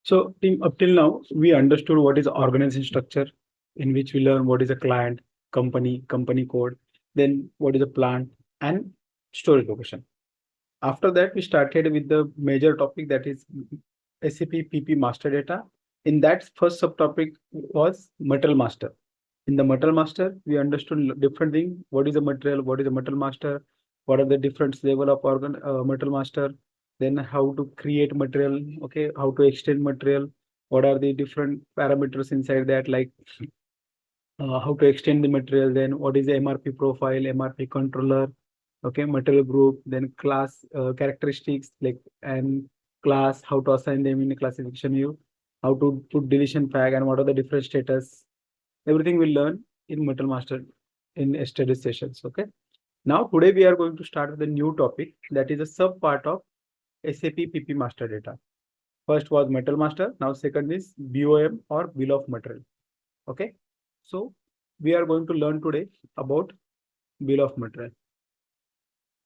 So, team, up till now, we understood what is organization structure, in which we learn what is a client, company code, then what is a plant, and storage location. After that, we started with the major topic, that is SAP PP master data. In that, first subtopic was material master. In the material master, we understood different things. What is a material? What is a material master? What are the different level of material master? Then how to create material, okay, how to extend material, what are the different parameters inside that, like how to extend the material, then what is the MRP profile, MRP controller, okay, material group, then class characteristics, like and class, how to assign them in a classification view, how to put deletion flag, and what are the different status. Everything we'll learn in material master in yesterday's sessions. Okay, now today we are going to start with a new topic, that is a sub part of SAP PP master data. First was metal master, now second is BOM or bill of material. Okay, so we are going to learn today about bill of material.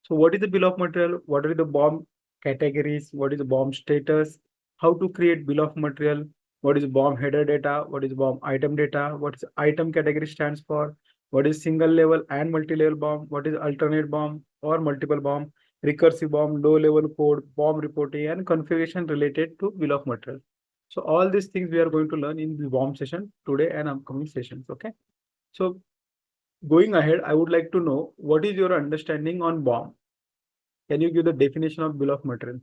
So what is the bill of material? What are the BOM categories? What is the BOM status? How to create bill of material? What is BOM header data? What is BOM item data? What is item category stands for? What is single level and multi-level BOM? What is alternate BOM or multiple BOM? Recursive BOM, low level code, BOM reporting, and configuration related to bill of material. So all these things we are going to learn in the BOM session today and upcoming sessions. Okay. So going ahead, I would like to know what is your understanding on BOM? Can you give the definition of bill of material?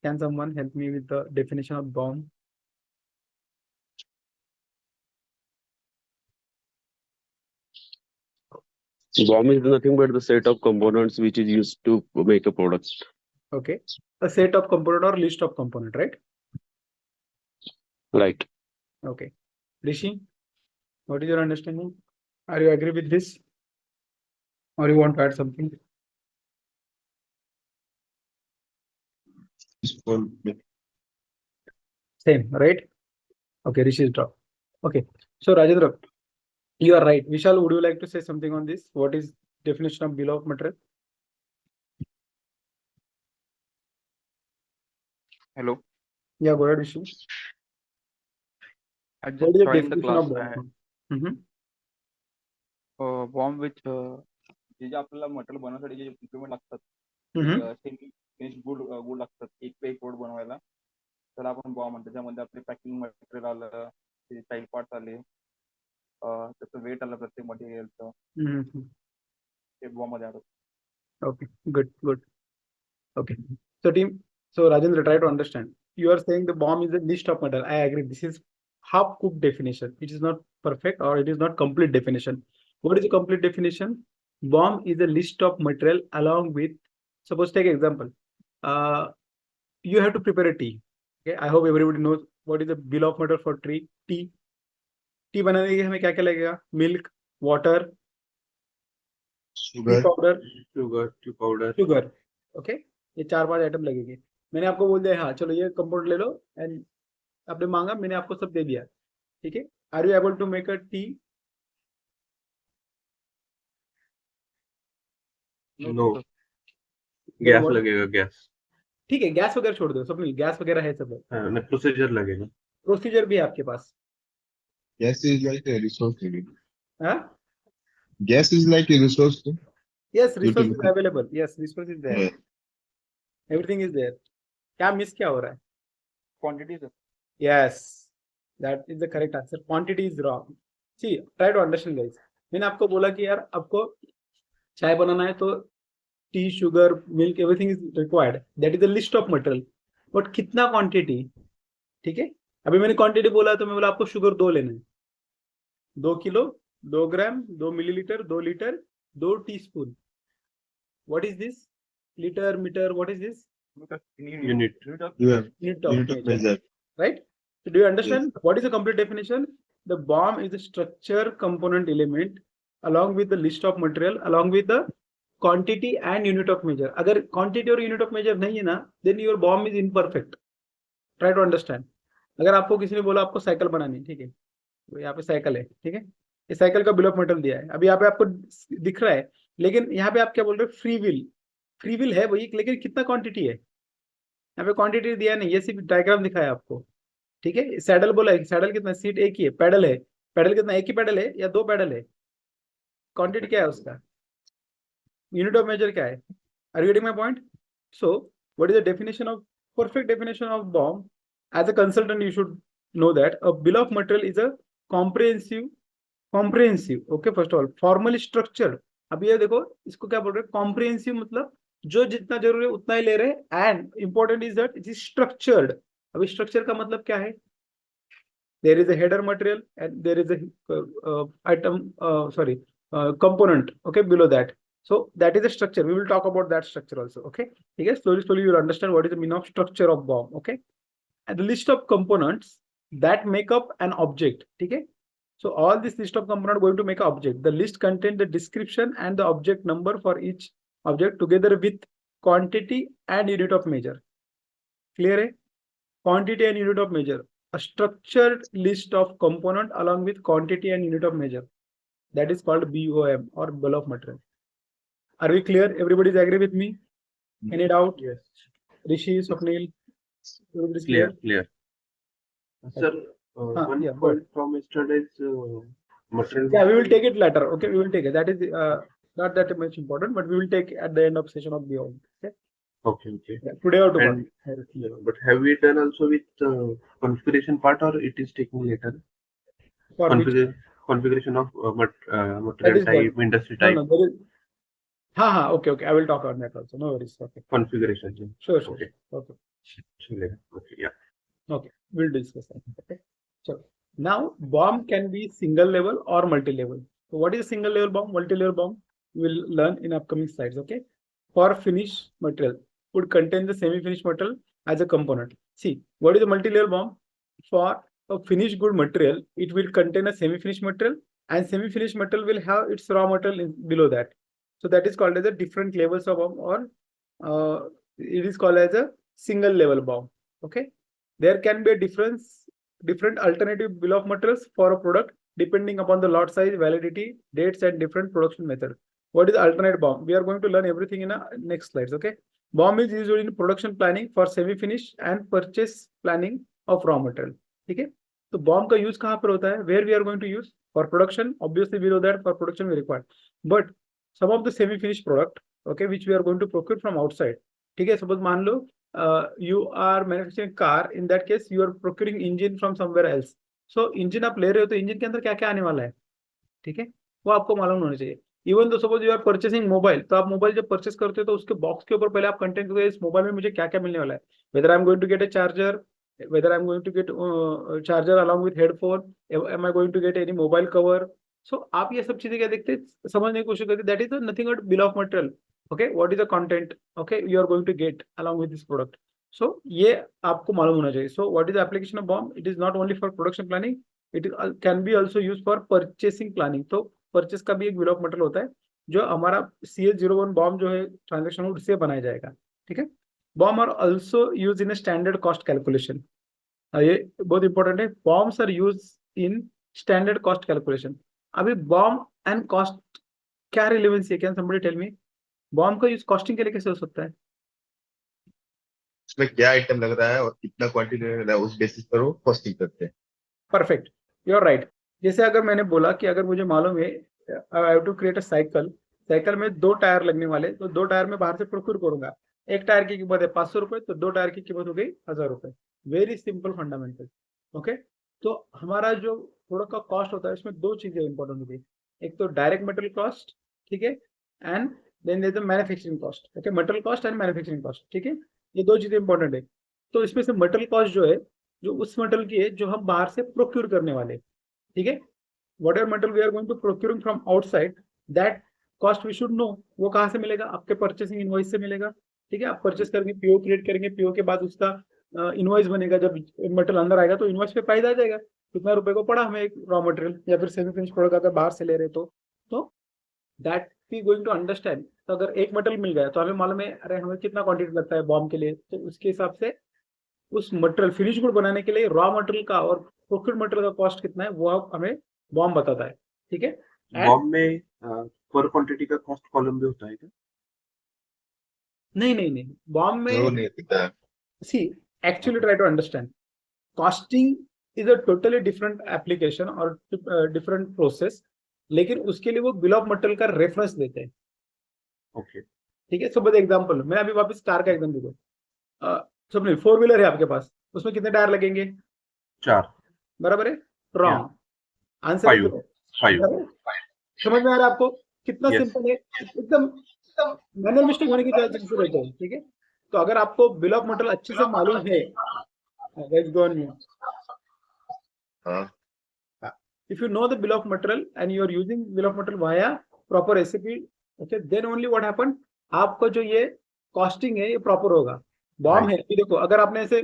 Can someone help me with the definition of BOM? BOM is nothing but the set of components which is used to make a product. Okay, a set of component or list of component, right? Right. Okay, Rishi, what is your understanding? Are you agree with this, or you want to add something? Same, right? Okay, Rishi is drop. Okay, so Rajendra, you are right. Vishal, would you like to say something on this? What is definition of bill of material? Hello, Yeah, go ahead, Rishi. I What just is the joined the definition class. of BOM? BOM which जे जे आपल्याला material बनवण्यासाठी जे equipment लागतात semi finish good लागतात एक पे code बनवायला त्याला आपण Baum म्हणतो. त्याच्यामध्ये आपले पॅकिंग मटेरियल आलं, ते चाइल्ड पार्ट्स आले, त्याचं वेट आलं प्रत्येक मटेरियलचं, ते बॉम मध्ये आलं. Okay, good. Okay, so team, so Rajendra, try to understand. You are saying the BOM is a list of material. I agree. This is half-cooked definition. It is not perfect, or it is not complete definition. What is the complete definition? BOM is a list of material along with, suppose take example. You have to prepare a tea. Okay, I hope everybody knows what is the bill of material for tea. T बनाने के लिए हमें क्या क्या लगेगा? Milk, water, sugar. Okay, ये 4-5 item लगेंगे. मैंने आपको बोल दिया हाँ चलो ये कंपाउंड ले लो, एंड आपने मांगा, मैंने आपको सब दे दिया. ठीक है, are you able to make a tea? No, gas लगेगा, गैस. ठीक है, गैस वगैरह छोड़ दो, सब नहीं, गैस वगैरह है सब. प्रोसीजर लगेगा. प्रोसीजर भी है आपके पास. Gas is like a resource. हाँ, Gas is like a resource. yes, resource is Utility. available. Yes, resource is there. Yeah. Everything is there. क्या मिस क्या हो रहा है? Quantities. Yes, that is the correct answer. Quantity is wrong. See, try to understand guys. मैंने आपको बोला कि यार आपको चाय बनाना है तो T, sugar, milk, everything is required. That is the list of material. But कितना क्वांटिटी? ठीक है, अभी मैंने क्वांटिटी बोला तो मैं बोला आपको शुगर 2 लेना है. 2 kilo, 2 gram, 2 millilitre, 2 litre, 2 teaspoon. What is this? Litre, metre, what is this? Unit. Yeah. Unit of Unit of measure. right? So do you understand what is the complete definition? The BOM is the structure component element along with the list of material along with the quantity and unit of measure. अगर quantity और unit of measure नहीं है ना, then your BOM is imperfect. Try to understand. अगर आपको किसी ने बोला आपको साइकिल बनानी, ठीक है, तो यहाँ पे साइकिल है, ठीक है, ये साइकिल का बिल ऑफ मटेरियल दिया है. अभी यहाँ पे आपको दिख रहा है, लेकिन यहाँ पे आप क्या बोल रहे हो? फ्री विल है वही, लेकिन कितना क्वांटिटी है यहाँ पे क्वांटिटी दिया नहीं, ये सिर्फ डायग्राम दिखाया आपको, ठीक है। सैडल बोला है, सैडल कितना, सीट एक ही है, पैडल है, पैडल कितना, एक ही पैडल है या दो पैडल है, क्वांटिटी क्या है उसका, यूनिट ऑफ मेजर क्या है, are you getting my point? So what is the definition of, perfect definition of BOM? As a consultant you should know that a bill of material is a comprehensive, okay, first of all formally structured। अब ये देखो इसको क्या बोल रहे हैं, comprehensive मतलब जो जितना जरूरी है उतना ही ले रहे हैं, and important is that it is structured। अभी structure का मतलब क्या है, there is a header material and there is a component, okay, below that, so that is a structure, we will talk about that structure also, okay, okay, slowly you will understand what is the meaning of structure of BOM, okay, and the list of components that make up an object, okay, so all this list of components going to make an object, the list contains the description and the object number for each object together with quantity and unit of measure, clear hai? Quantity and unit of measure, a structured list of component along with quantity and unit of measure, that is called BOM or bill of material. Are we clear? Everybody is agree with me? Any doubt? Yes. Rishi, Swapnil, everybody is Clear, clear. Sir, one yeah, point from yesterday's material. Yeah, we will take it later. Okay, we will take it. That is not that much important, but we will take at the end of session of BOM. Okay. Okay, okay. Yeah, today or tomorrow. And, yeah, but have we done also with configuration part, or it is taking later? For which? Configuration of That material is type, what? industry No, type, no, there is. Okay, okay. I will talk on that also. No worries. Okay. configuration. Yeah. Sure, sure. Okay. Okay. Chalega. Okay, yeah. Okay. We'll discuss that. Okay. So now BOM can be single level or multi-level. So what is single level BOM, multi-level BOM? We'll learn in upcoming slides. Okay. For finished material would contain the semi-finished material as a component. See, what is the multi-level BOM? For a finished good material, it will contain a semi-finished material, and semi-finished material will have its raw material below that. So that is called as a different levels of BOM, or it is called as a single level BOM. Okay. There can be a different alternative bill of materials for a product depending upon the lot size, validity, dates, and different production method. What is alternate BOM? We are going to learn everything in a next slides. Okay. BOM is used in production planning for semi-finish and purchase planning of raw material. Okay. So BOM का use कहाँ पर होता है? Where we are going to use? For production, obviously we know that for production we require. But some of the semi-finished product, okay, which we are going to procure from outside. ठीक है. Suppose मान लो you are manufacturing car, in that case you are procuring engine from somewhere else. So engine आप ले रहे हो तो engine के अंदर क्या क्या आने वाला है, ठीक है, वो आपको मालूम होना चाहिए. इवन तो suppose you are purchasing mobile, तो आप मोबाइल जब परचेस करते हो तो उसके बॉक्स के ऊपर पहले आप कंटेंट करते हैं इस मोबाइल में मुझे क्या क्या मिलने वाला है, whether I am going to get a charger, whether I'm going to get charger along with headphone, am I going to get any mobile cover. So आप ये सब चीजें क्या देखते हैं, समझने की कोशिश करते हैं. That is nothing but bill of material. Okay, what is the content, okay, you are going to get along with this product. So ये आपको मालूम होना चाहिए. So what is the application of BOM? It is not only for production planning, it can be also used for purchasing planning. तो purchase का भी एक bill of material होता है जो हमारा CS01 BOM जो है ट्रांजेक्शन उससे बनाया जाएगा. ठीक है. BOM are also used in a standard cost calculation. ये बहुत इंपॉर्टेंट है. BOMs are used in standard cost calculation. अभी BOM and cost क्या रिलेवेंसी है? Can somebody tell me? BOM का यूज कॉस्टिंग के लिए कैसे हो सकता है? इसमें क्या आइटम लग रहा है और कितना क्वांटिटी लग रहा है उस बेसिस पर वो कॉस्टिंग करते हैं. Perfect, you are right. जैसे अगर मैंने बोला कि अगर मुझे मालूम है I have to create a cycle में 2 टायर लगने वाले, तो 2 टायर में बाहर से प्रोक्योर करूंगा. एक टायर की कीमत है 500 रुपए, तो 2 टायर की कीमत हो गई 1000 रुपए. Very simple fundamental. ओके. तो हमारा जो प्रोडक्ट का कॉस्ट होता है इसमें 2 चीजें इंपॉर्टेंट होती है. एक तो डायरेक्ट मटेरियल कॉस्ट, ठीक है, and then there is the manufacturing cost. Okay, material cost and manufacturing cost. ठीक है, ये 2 चीजें इंपॉर्टेंट है. तो इसमें से मटेरियल कॉस्ट जो है, जो उस मटेरियल की है जो हम बाहर से प्रोक्योर करने वाले. ठीक है. whatever material we are going to procuring from outside, that cost we should know. वो कहाँ से मिलेगा? आपके परचेसिंग इनवॉइस से मिलेगा. ठीक है. आप परचेस करेंगे, पीओ क्रिएट करेंगे, पीओ के बाद उसका इनवॉइस बनेगा. जब मटेरियल अंदर आएगा तो इनवॉइस पे प्राइस आ जाएगा कितना रुपए को पड़ा हमें एक रॉ मटेरियल या फिर सेमी फिनिश प्रोडक्ट अगर बाहर से ले रहे तो that we going to understand. तो अगर एक मटेरियल मिल गया तो हमें मालूम है अरे हमें कितना क्वांटिटी लगता है बॉम्ब के लिए, तो उसके हिसाब से उस मटेरियल फिनिश गुड बनाने के लिए रॉ मटेरियल का और प्रोक्योर्ड मटेरियल का कॉस्ट कितना है वो हमें बॉम्ब बताता है. ठीक है. बॉम्ब में पर क्वांटिटी का कॉस्ट कॉलम भी होता है क्या? नहीं, बॉम्ब में वो नहीं दिखता है. see, actually try to understand. Costing is a totally different application और different process, लेकिन उसके लिए वो बिल ऑफ मटेरियल का रेफरेंस देते हैं. Okay. ठीक है. सब एग्जाम्पल मैं अभी वापस कार का एग्जाम्पल दूंगा. सब नहीं, 4 व्हीलर है आपके पास, उसमें कितने टायर लगेंगे? 4. बराबर है? रॉन्ग. आंसर 5. 5. समझ में आ रहा है आपको? कितना Yes. सिंपल है. एकदम मैनुअल मिस्टेक होने की चांसेस रहते हैं. ठीक है. तो अगर आपको बिल ऑफ मटेरियल अच्छे से मालूम है, let's go on mute. हाँ. If you know the bill of material and you are using bill of material via proper SAP, okay, then only what happened, आपको जो ये कॉस्टिंग है ये प्रॉपर होगा. बॉम्ब है, ये देखो, अगर आपने ऐसे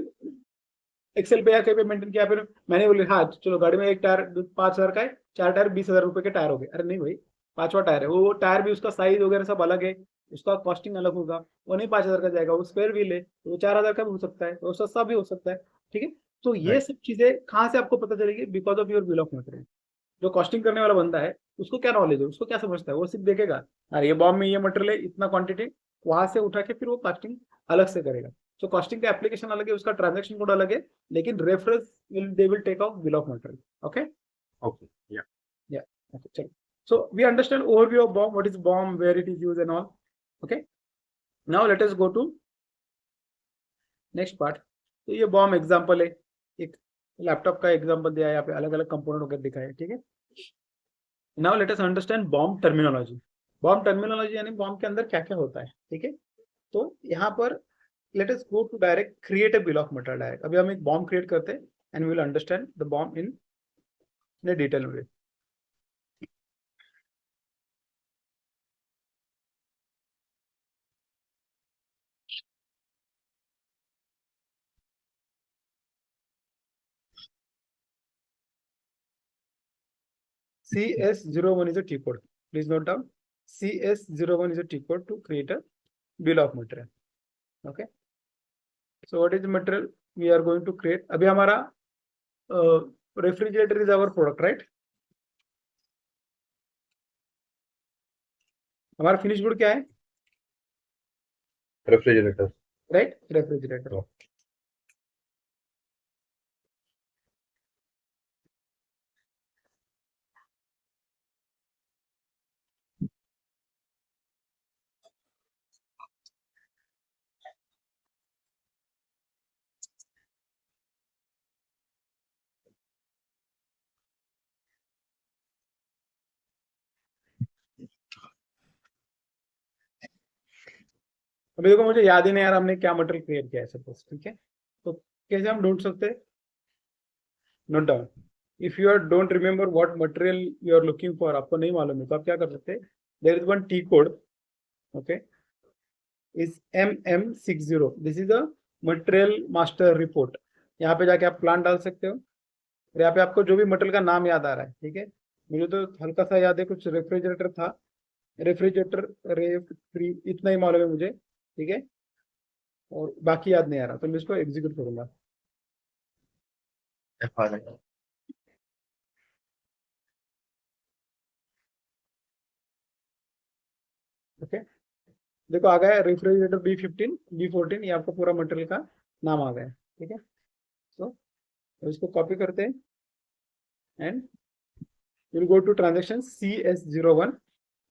एक्सेल पे या कहीं पे मेंटेन किया, फिर मैंने बोली हाँ चलो गाड़ी में एक टायर 5,000 का है, 4 टायर 20,000 रुपए के टायर हो गए. अरे नहीं भाई, 5वां टायर है, वो टायर भी उसका साइज वगैरह सब अलग है, उसका कॉस्टिंग अलग होगा. वो नहीं 5,000 का जाएगा, वो स्पेयर व्हील है, वो 4,000 का भी हो सकता है, वो सस्ता भी हो सकता है. ठीक है. तो ये सब चीजें कहाँ से आपको पता चलेगी? Because of your bill of material. जो कॉस्टिंग करने वाला बंदा है उसको क्या नॉलेज है, उसको क्या समझता है? वो सिर्फ देखेगा अरे ये बॉम्ब में ये मटेरियल है, इतना क्वांटिटी, वहां से उठा के फिर वो कॉस्टिंग अलग से करेगा. तो कॉस्टिंग का एप्लीकेशन अलग है, उसका ट्रांजैक्शन कोड अलग है, लेकिन reference they will take of bill of material. Okay. Okay. Yeah. Okay, चलो. So we understand overview of bomb, what is bomb, where it is used and all. Okay. Now let us go to next part. तो ये bomb example है, एक laptop का example दिया है यहाँ पे, अलग अलग कंपोनेंट वगैरह दिखाए. ठीक है. Now let us understand bomb terminology. Bomb terminology यानी बॉम्ब के अंदर क्या क्या होता है. ठीक है. तो यहाँ पर let us go to direct create a bill of material direct. अभी हम एक बॉम्ब क्रिएट करते हैं and we will understand the BOM in detail way. CS01 is a T code. Please note down. CS01 is a T code to create a bill of material. Okay. So what is the material we are going to create? अभी हमारा refrigerator is our product, right? हमारा finish good क्या है? Refrigerator. Right. Refrigerator. अभी देखो, मुझे याद ही नहीं यार हमने क्या मटेरियल क्रिएट किया है सपोज. ठीक है. तो कैसे हम ढूंढ सकते हैं? Note down. If you are don't remember what material you are looking for, आपको नहीं मालूम है, तो आप क्या कर सकते हैं? There is one T code. Okay. Is MM60. This is a material master report. यहाँ पे जाके आप प्लान डाल सकते हो और यहाँ पे आपको जो भी मटेरियल का नाम याद आ रहा है. ठीक है. मुझे तो हल्का सा याद है, कुछ रेफ्रिजरेटर था, रेफ्रिजरेटर रेफ्री, इतना ही मालूम है मुझे. ठीक है. और बाकी याद नहीं आ रहा, तो मैं इसको एग्जीक्यूट करूंगा. FRI. ओके. देखो आ गया रेफ्रिजरेटर B15 B14, ये आपको पूरा मटेरियल का नाम आ गया. ठीक है. तो इसको कॉपी करते हैं and will go to transaction CS01.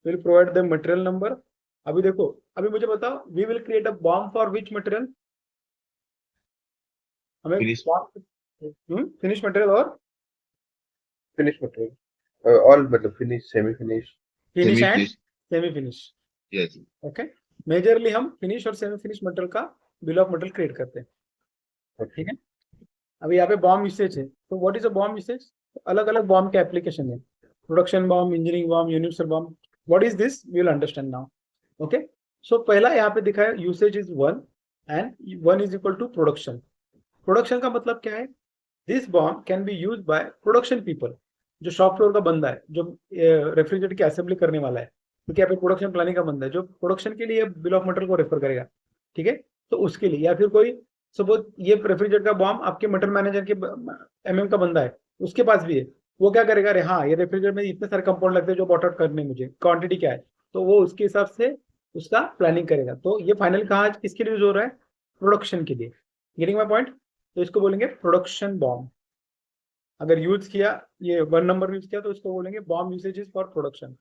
Will provide the material number. अभी देखो, अभी मुझे बताओ, we will create a BOM for which material? हमें Finish. फिनिश मटेरियल और Finish material. All मतलब finish, semi-finish. Finish and Semi-finish. Semi finish. Yes. Okay. Majorly हम finish और सेमी फिनिश मटेरियल का बिल ऑफ मटेरियल क्रिएट करते हैं. Okay. ठीक है. अभी यहाँ पे बॉम्ब यूसेज है, तो what is a BOM usage? अलग अलग बॉम्ब के एप्लीकेशन है. Production BOM, engineering BOM, universal BOM. What is this? We will understand now. Okay. So पहला यहाँ पे दिखा है usage is 1 and 1 is equal to production. Production का मतलब क्या है? This BOM can be use by production people. जो शॉप फ्लोर का बंदा है, जो रेफ्रिजरेटर की असेंबली करने वाला है, क्योंकि यहाँ पे प्रोडक्शन प्लानिंग का बंदा है, जो प्रोडक्शन के लिए बिल ऑफ मटेरियल को रेफर करेगा. ठीक है. तो उसके लिए, या फिर कोई सपोज ये रेफ्रिजरेटर का बॉम्ब आपके मटेरियल मैनेजर के MM का बंदा है, उसके पास भी है, वो क्या करेगा? अरे हाँ, ये रेफ्रिजरेटर में इतने सारे कंपाउंड लगते हैं जो बॉट आउट करने, मुझे क्वांटिटी क्या है, तो वो उसके हिसाब से उसका प्लानिंग करेगा. तो ये फाइनल कहाँ किसके लिए यूज हो रहा है? प्रोडक्शन के लिए. Getting my point? तो इसको बोलेंगे प्रोडक्शन बॉम्ब। अगर यूज किया, ये 1 नंबर यूज किया, तो इसको बोलेंगे BOM usages for production.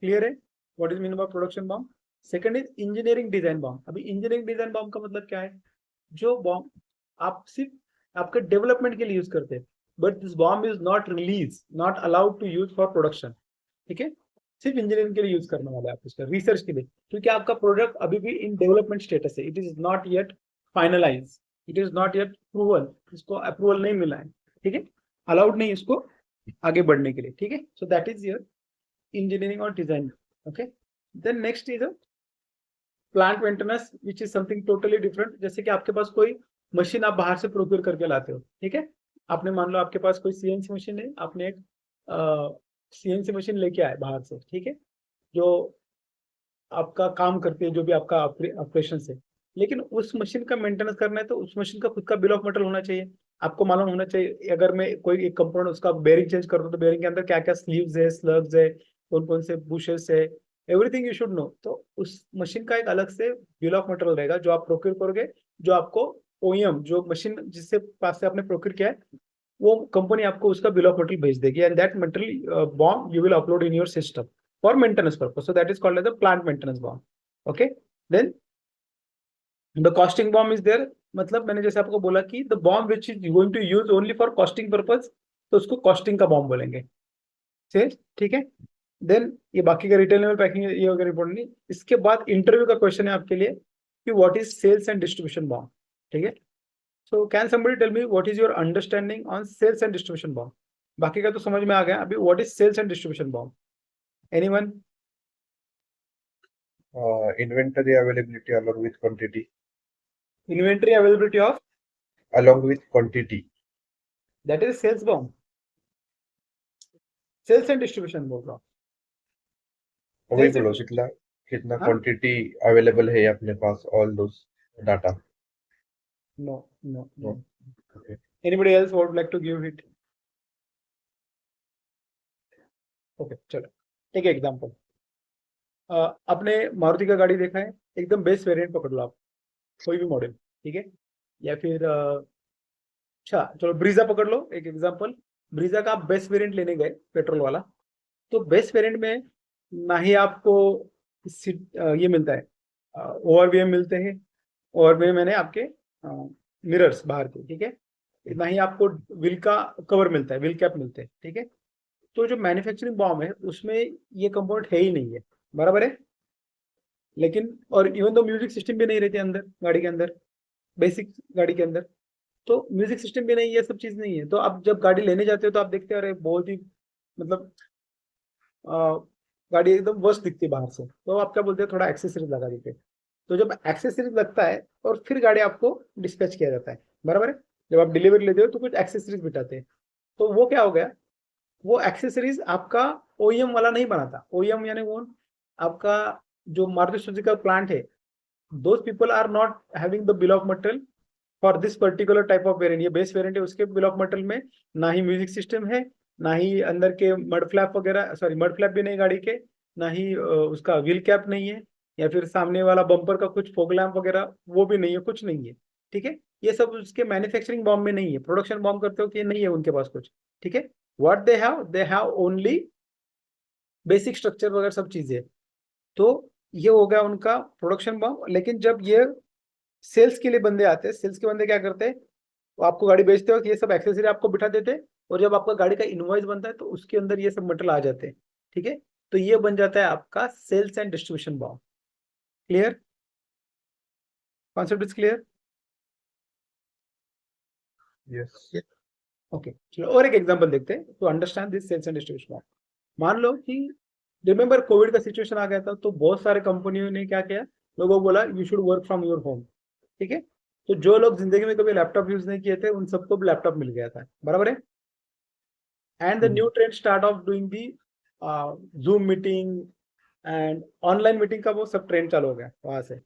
Clear है what is mean by production BOM? Second is engineering design BOM. अभी इंजीनियरिंग डिजाइन बॉम्ब का मतलब क्या है? जो बॉम्ब आप सिर्फ आपके डेवलपमेंट के लिए यूज करते हैं, but this BOM is not release, not allowed to use for production. ठीक है, सिर्फ इंजीनियरिंग के लिए यूज करने वाले आप इसका, रिसर्च के लिए, क्योंकि आपका प्रोडक्ट अभी भी इन डेवलपमेंट स्टेटस है, it is not yet finalise, it is not yet approval, इसको अप्रूवल नहीं मिला है। ठीक है, अलाउड नहीं इसको आगे बढ़ने के लिए। ठीक है, so that is your engineering और design. Okay, then next is plant maintenance which is something totally different. जैसे कि आपके पास कोई मशीन आप बाहर से प्रोक्योर करके लाते हो। ठीक है, आपने मान लो आपके पास कोई सीएनसी मशीन है, आपने एक सीएनसी मशीन लेके आए बाहर से। ठीक है, जो आपका काम करती है, जो भी आपका ऑपरेशन है, लेकिन उस मशीन का मेंटेनेंस करना है तो उस मशीन का खुद का बिल ऑफ मटेरियल होना चाहिए, आपको मालूम होना चाहिए। अगर मैं कोई एक कंपोनेंट उसका बेरिंग चेंज कर दूं तो बेरिंग के अंदर क्या क्या स्लीव्स है, स्लग्स है, कौन कौन से बुशेस है, एवरीथिंग यू शुड नो। तो उस मशीन का एक अलग से बिल ऑफ मटेरियल रहेगा जो आप प्रोक्योर करोगे, जो आपको ओईएम, जो मशीन जिससे पास से आपने प्रोक्योर किया है, वो कंपनी आपको उसका बिल ऑफ मटेरियल भेज देगी, and that material bomb you will upload in your system for maintenance purpose. So that is called as a plant maintenance bomb. Okay, then the costing bomb is there. मतलब मैंने जैसे आपको बोला कि the bomb which is going to use only for costing purpose, तो उसको costing का bomb बोलेंगे। ठीक है, देन ये बाकी का रिटेल लेवल पैकिंग ये वगैरह इंपॉर्टेंट नहीं। इसके बाद इंटरव्यू का क्वेश्चन है आपके लिए कि what is sales and distribution BOM. ठीक है, so can somebody tell me what is your understanding on sales and distribution BOM? बाकी का तो समझ में आ गया, अभी what is sales and distribution BOM? Anyone? Inventory availability along with quantity. Inventory availability of, Along with quantity. that is sales bomb. Sales and distribution बोल रहा हूँ। वही Sales बोलो and- कितना कितना हाँ? क्वांटिटी अवेलेबल है अपने पास, all those data. No, no, no. Okay. Anybody else would like to give it? Okay, चलो एक एग्जांपल। आपने मारुति का गाड़ी देखा है, एकदम बेस्ट वेरिएंट पकड़ लो आप, कोई भी मॉडल। ठीक है, या फिर अच्छा चलो ब्रीजा पकड़ लो एक एग्जांपल। ब्रीजा का आप बेस्ट वेरिएंट लेने गए पेट्रोल वाला, तो बेस्ट वेरिएंट में ना ही आपको ये मिलता है, ओवरवीएम मिलते हैं, ओवरवीएम मैंने आपके मिरर्स बाहर के। ठीक है, ना ही आपको व्हील का कवर मिलता है, व्हील कैप मिलते हैं। ठीक है, तो जो मैन्युफैक्चरिंग बॉम्ब है उसमें ये कंपोनेंट है ही नहीं है, बराबर है। लेकिन और इवन तो म्यूजिक सिस्टम भी नहीं रहती अंदर गाड़ी के अंदर, बेसिक गाड़ी के अंदर तो म्यूजिक सिस्टम भी नहीं, ये सब चीज नहीं है। तो आप जब गाड़ी लेने जाते हो तो आप देखते हो अरे बहुत ही मतलब गाड़ी एकदम वर्स्ट दिखती है बाहर से, तो आप क्या बोलते हैं, थोड़ा एक्सेसरीज लगा देते हैं। तो जब एक्सेसरीज लगता है और फिर गाड़ी आपको डिस्पैच किया जाता है, बराबर है। जब आप डिलीवरी लेते हो तो कुछ एक्सेसरीज बिठाते हैं, तो वो क्या हो गया, वो एक्सेसरीज आपका ओईएम वाला नहीं बनाता। ओईएम यानी वो आपका जो मारुति सुजुकी का प्लांट है, those people are not having the bill of material for this particular type of variant. ये बेस वेरिएंट है, उसके बिल ऑफ मटेरियल में ना ही म्यूजिक सिस्टम है, ना ही अंदर के मड फ्लैप वगैरह, सॉरी मड फ्लैप भी नहीं गाड़ी के, ना ही उसका व्हील कैप नहीं है, या फिर सामने वाला बम्पर का कुछ फॉग लैम्प वगैरह वो भी नहीं है, कुछ नहीं है। ठीक है, ये सब उसके मैन्युफैक्चरिंग बॉम्ब में नहीं है, प्रोडक्शन बॉम्ब करते हो कि नहीं है उनके पास कुछ। ठीक है, what they have only basic structure वगैरह सब चीजें। तो ये हो गया उनका प्रोडक्शन बॉम्ब। लेकिन जब ये सेल्स के लिए बंदे आते हैं, सेल्स के बंदे क्या करते हैं, वो आपको गाड़ी बेचते हो कि ये सब एक्सेसरी आपको बिठा देते हैं, और जब आपका गाड़ी का इनवॉइस बनता है तो उसके अंदर ये सब मटेरियल आ जाते हैं। ठीक है, तो ये बन जाता है आपका sales and distribution BOM. Clear, concept is clear? Yes. Okay, चलो और एक एग्जांपल देखते हैं to understand this sales and distribution BOM. मान लो कि रिमेंबर कोविड का सिचुएशन आ गया था, तो बहुत सारे कंपनियों ने क्या किया, लोगों को बोला you should work from your home. ठीक है, तो जो लोग जिंदगी में कभी लैपटॉप यूज नहीं किए थे उन सबको लैपटॉप मिल गया था, बराबर है। And the new trend start of doing the zoom meeting and online meeting का वो सब ट्रेंड चालू हो गया वहां से।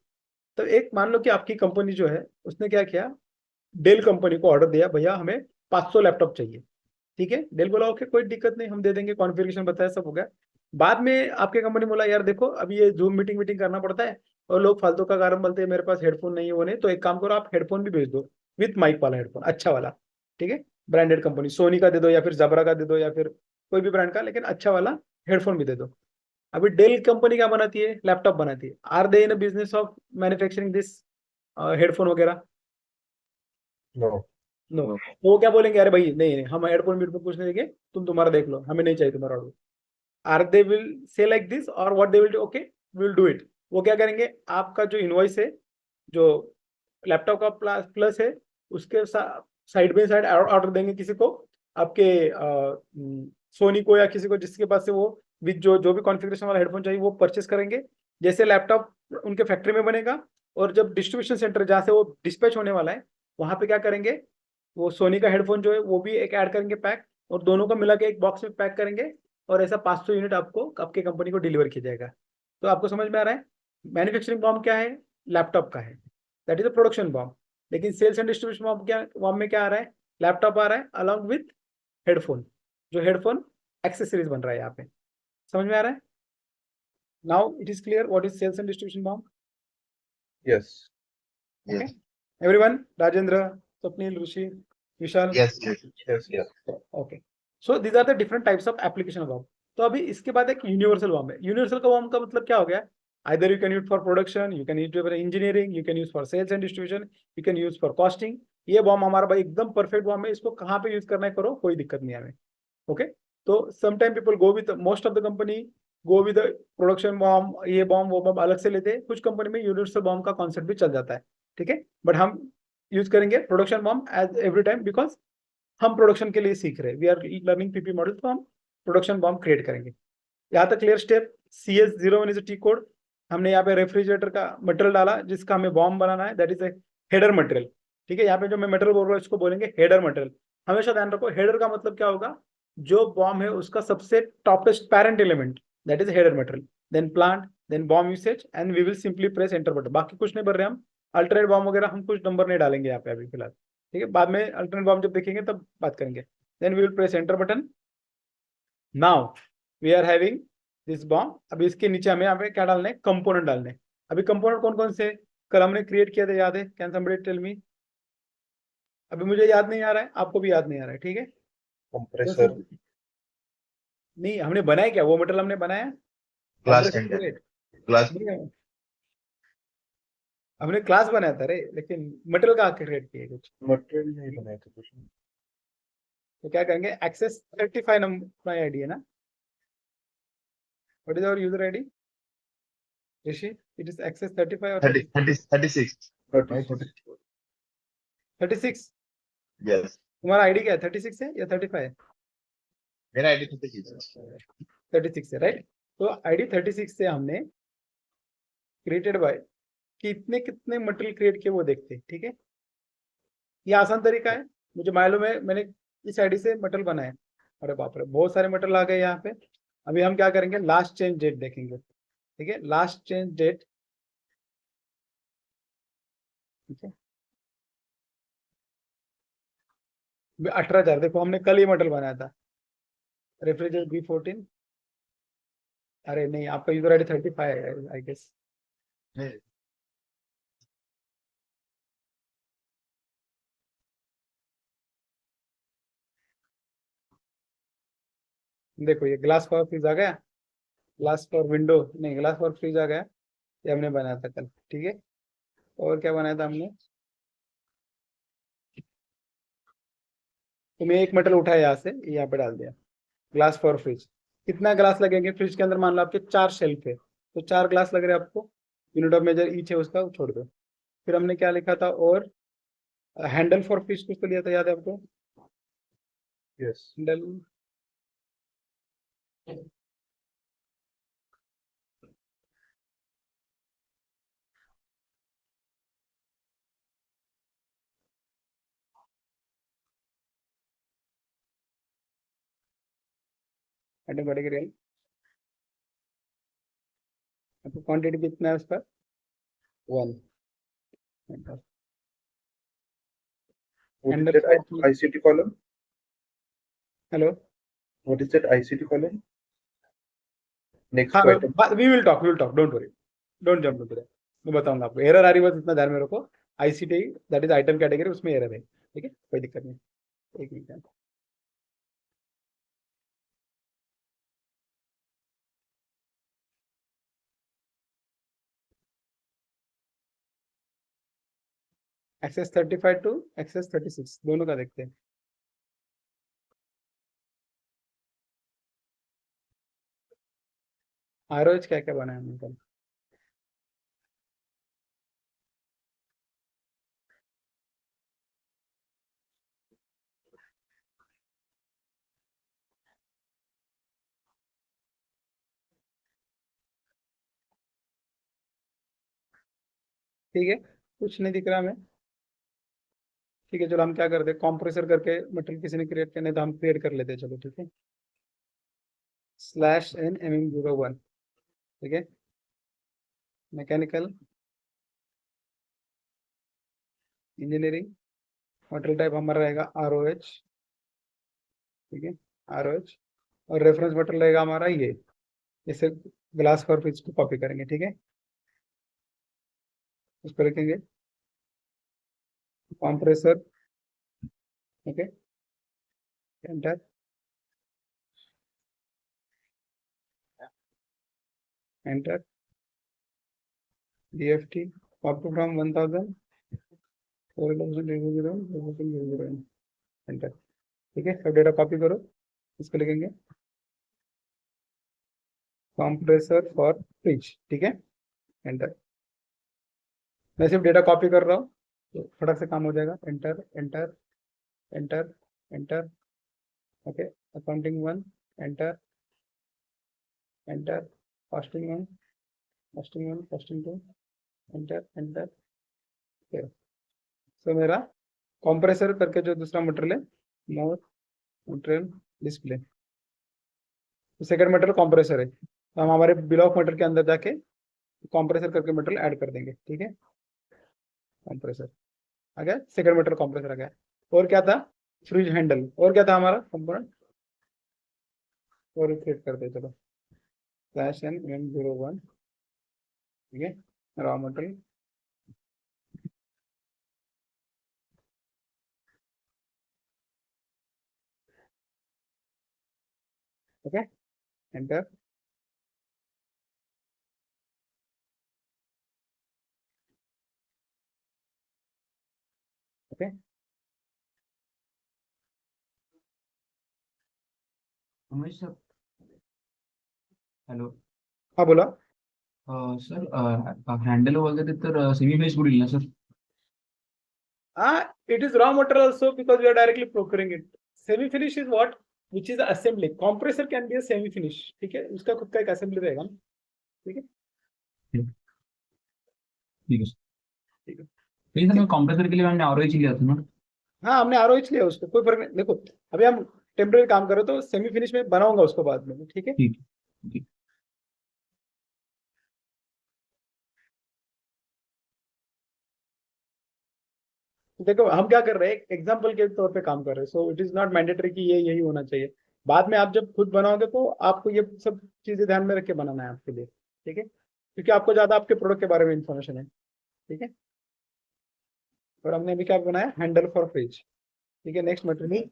तो एक मान लो कि आपकी कंपनी जो है उसने क्या किया, डेल कंपनी को ऑर्डर दिया, भैया हमें 500 लैपटॉप चाहिए। ठीक है, डेल बोला ओके कोई दिक्कत नहीं, हम दे देंगे, कॉन्फ़िगरेशन बताया, सब हो गया। बाद में आपके कंपनी बोला यार देखो अभी ये जूम मीटिंग करना पड़ता है और लोग फालतू का कारण बोलते हैं मेरे पास हेडफोन नहीं है, वो नहीं, तो एक काम करो आप हेडफोन भी भेज दो, विथ माइक वाला हेडफोन, अच्छा वाला, ठीक है, ब्रांडेड कंपनी, सोनी का दे दो या फिर जबरा का दे दो या फिर कोई भी ब्रांड का, लेकिन अच्छा वाला हेडफोन भी दे दो। अभी डेल कंपनी क्या बनाती है, लैपटॉप बनाती है। Are they in business of manufacturing this headphone वगैरह? No. नो। No. वो क्या बोलेंगे, अरे भाई नहीं नहीं, हम हेडफोन वीडफोन कुछ नहीं देंगे, तुम तुम्हारा देख लो, हमें नहीं चाहिए तुम्हारा order. Are they will say like this, और what they will do, okay we will do it. वो क्या करेंगे, आपका जो इनवॉइस है, जो लैपटॉप का प्लस है, उसके साइड बाई साइड ऑर्डर देंगे किसी को, आपके सोनी को या किसी को जिसके पास से वो विद जो भी कॉन्फ़िगरेशन वाला हेडफोन चाहिए वो परचेस करेंगे। जैसे लैपटॉप उनके फैक्ट्री में बनेगा, और जब डिस्ट्रीब्यूशन सेंटर जहाँ से वो डिस्पैच होने वाला है, वहां पे क्या करेंगे, वो सोनी का हेडफोन जो है वो भी एक ऐड करेंगे पैक, और दोनों को मिला के एक बॉक्स में पैक करेंगे, और ऐसा 500 यूनिट आपको आपके कंपनी को डिलीवर किया जाएगा। तो आपको समझ में आ रहा है, मैन्युफैक्चरिंग बॉम्ब क्या है, लैपटॉप का है, that is a production bomb. लेकिन सेल्स एंड डिस्ट्रीब्यूशन बॉम्ब में क्या आ रहा है, लैपटॉप आ रहा है अलॉन्ग विथ हेडफोन, जो हेडफोन एक्सेसरीज बन रहा है यहाँ पे। समझ में आ रहा है? Now it is clear what is sales and distribution BOM. Yes. Okay, Yes. everyone, Rajendra, Swapnil, Rishi, Vishal. Yes. Yes. Yes. Yes. Okay, so these are the different types of application of BOM. तो अभी इसके बाद एक universal BOM है। Universal का BOM का मतलब क्या हो गया, either you can use for production, you can use for engineering, you can use for sales and distribution, you can use for costing। ये BOM हमारा भाई एकदम परफेक्ट BOM है, इसको कहाँ पे यूज करना है करो, कोई दिक्कत नहीं है हमें। ओके, तो sometime people go with, most of the company go with production bomb, ये बॉम्ब वो बॉम्ब अलग से लेते हैं, कुछ कंपनी में यूनिवर्सल बॉम्ब का कॉन्सेप्ट भी चल जाता है, ठीक है, बट हम यूज करेंगे production BOM as every time, because हम प्रोडक्शन के लिए सीख रहे हैं, we are learning PP model, तो हम प्रोडक्शन बॉम्ब क्रिएट करेंगे। यहाँ तक clear step. CS01 is T code. हमने यहाँ पे रेफ्रिजरेटर का मटेरियल डाला जिसका हमें बॉम्ब बनाना है, that is a header material, ठीक है। यहाँ पे जो मैं मटेरियल बोल रहा हूँ इसको बोलेंगे हेडर मटेरियल। हमेशा ध्यान रखो, हेडर का मतलब क्या होगा, जो बॉम्ब है उसका सबसे topest parent element, that is header material, then plant, then BOM usage, and we will simply press enter button. बाकी कुछ नहीं भर रहे हम, अल्टरनेट बॉम्ब वगैरह हम कुछ नंबर नहीं डालेंगे यहाँ पे अभी फिलहाल, ठीक है, बाद में अल्टरनेट बॉम्ब जब देखेंगे तब बात करेंगे। Then we will press enter button. Now we are having this BOM. अभी इसके नीचे हमें यहाँ पे क्या डालने हैं, कंपोनेंट डालने हैं। अभी कंपोनेंट कौन कौन से कल हमने क्रिएट किया था, याद है? Can somebody tell me? अभी मुझे याद नहीं आ रहा है, आपको भी याद नहीं आ रहा है, ठीक है। Compressor. नहीं, हमने बनाया क्या, वो मटेरियल हमने बनाया Class Compressor and create? class. नहीं, हमने क्लास बनाया था रे, लेकिन मटेरियल का क्रिएट किया कुछ। Material नहीं बनाया था कुछ। तो क्या करेंगे, एक्सेस 35 नंबर आईडी है ना, what is our user ID Rishi? It is access 35 और 36. 36। Yes. तुम्हारा आईडी क्या है, 36 है या 35 है? मेरा आईडी 36 है। 36 है, राइट। तो आईडी 36 से हमने क्रिएटेड बाय कितने कितने मटेरियल क्रिएट किए वो देखते हैं, ठीक है। ये आसान तरीका है, मुझे मालूम है, मैंने इस आईडी से मटेरियल बनाया। अरे बाप रे, बहुत सारे मटेरियल आ गए यहाँ पे। अभी हम क्या करेंगे, लास्ट चेंज डेट देखेंगे, ठीक है, लास्ट चेंज डेट, ठीक है। 18,000, देखो हमने कल ही मटेरियल बनाया था, रेफ्रिजरेटर B14। अरे नहीं, आपका यूजर आईडी 35 है आई गेस। नहीं, देखो ये ग्लास फॉर फ्रीज आ गया, ग्लास फॉर विंडो नहीं, ग्लास फॉर फ्रीज आ गया, ये हमने बनाया था कल, ठीक है। और क्या बनाया था हमने, तो मैं एक मटेरियल उठाया यहाँ से, यहाँ पे डाल दिया, ग्लास फॉर फ्रिज। कितना ग्लास लगेंगे फ्रिज के अंदर, मान लो आपके 4 शेल्फ है, तो 4 ग्लास लग रहे हैं आपको, यूनिट ऑफ मेजर ईच है उसका, वो छोड़ दो। फिर हमने क्या लिखा था, और हैंडल फॉर फिश कुछ तो लिया था, याद है आपको? Yes. हैंडल, हैंडल बड़े रियल, आपको क्वांटिटी कितना है उसका, 1। What is Handle that for- ICT column? Hello, What is that ICT column? Next हाँ item. We will talk, don't worry, don't jump to that, मैं बताऊंगा आपको। एरर आ रही बस इतना ध्यान में रखो, ICT that is item category, उसमें एरर है, ठीक है, कोई दिक्कत नहीं। एक मिनट, एक्सेस 35 टू एक्सेस 36 दोनों का देखते हैं। ROH क्या क्या बनाया हमने कल? ठीक है, कुछ नहीं दिख रहा हमें। ठीक है, चलो हम क्या करते हैं, कॉम्प्रेसर करके मटेरियल किसी ने क्रिएट करना है तो हम क्रिएट कर लेते हैं, चलो ठीक है। /n/mm01, ठीक है, मैकेनिकल इंजीनियरिंग, मटेरियल टाइप हमारा रहेगा ROH, ठीक है, ROH, और रेफरेंस मटेरियल रहेगा हमारा ये, इसे ग्लास पर इसको कॉपी करेंगे, ठीक है, उसको लिखेंगे compressor, okay, enter, enter, DFT copy from 1000 enter, ठीक है, सब डेटा कॉपी करो, इसको लिखेंगे कंप्रेसर फॉर फ्रिज, ठीक है, एंटर। मैं सिर्फ डेटा कॉपी कर रहा हूँ तो फटाक से काम हो जाएगा, enter enter enter enter, okay, accounting 1, enter enter, costing 1, costing 1, costing 2, enter enter, okay. So मेरा कंप्रेसर करके जो दूसरा मटेरियल है, more material display, second material compressor है, तो हम हमारे बिल ऑफ मटेरियल के अंदर जाके कंप्रेसर करके मटेरियल ऐड कर देंगे, ठीक है, कंप्रेसर आ गया, सेकंड मटेरियल कंप्रेसर आ गया। और क्या था, फ्रिज हैंडल, और क्या था हमारा कंपोनेंट, और क्रिएट कर दे, चलो /n/m01, ठीक है, raw material, okay, enter, okay. Umesh sir, hello. हाँ बोला। सर हँडल वगैरे तर सेमी फेस पुढील ना sir? It is raw material also because we are directly procuring it. Semi finish is what, which is assembly. Compressor can be a semi finish, ठीक है, उसका खुद का एक असेंबली रहेगा, ठीक है, ठीक है सर. ठीक है। ठीक है सर, कॉम्प्रेसर के लिए हमने ROH लिया था ना? हाँ हमने ROH लिया, उसको कोई फर्क नहीं, देखो अभी हम टेम्परेरी काम कर रहे हो तो सेमी फिनिश में बनाऊंगा उसको बाद में, ठीक है। ठीक है. देखो हम क्या कर रहे हैं, एग्जाम्पल के तौर पे काम कर रहे हैं, so it is not mandatory कि ये यही होना चाहिए। बाद में आप जब खुद बनाओगे तो आपको ये सब चीजें ध्यान में रख के बनाना है आपके लिए, ठीक है, क्योंकि आपको ज्यादा आपके प्रोडक्ट के बारे में इंफॉर्मेशन है, ठीक है। और हमने अभी क्या बनाया, हैंडल फॉर फ्रिज, ठीक है, next material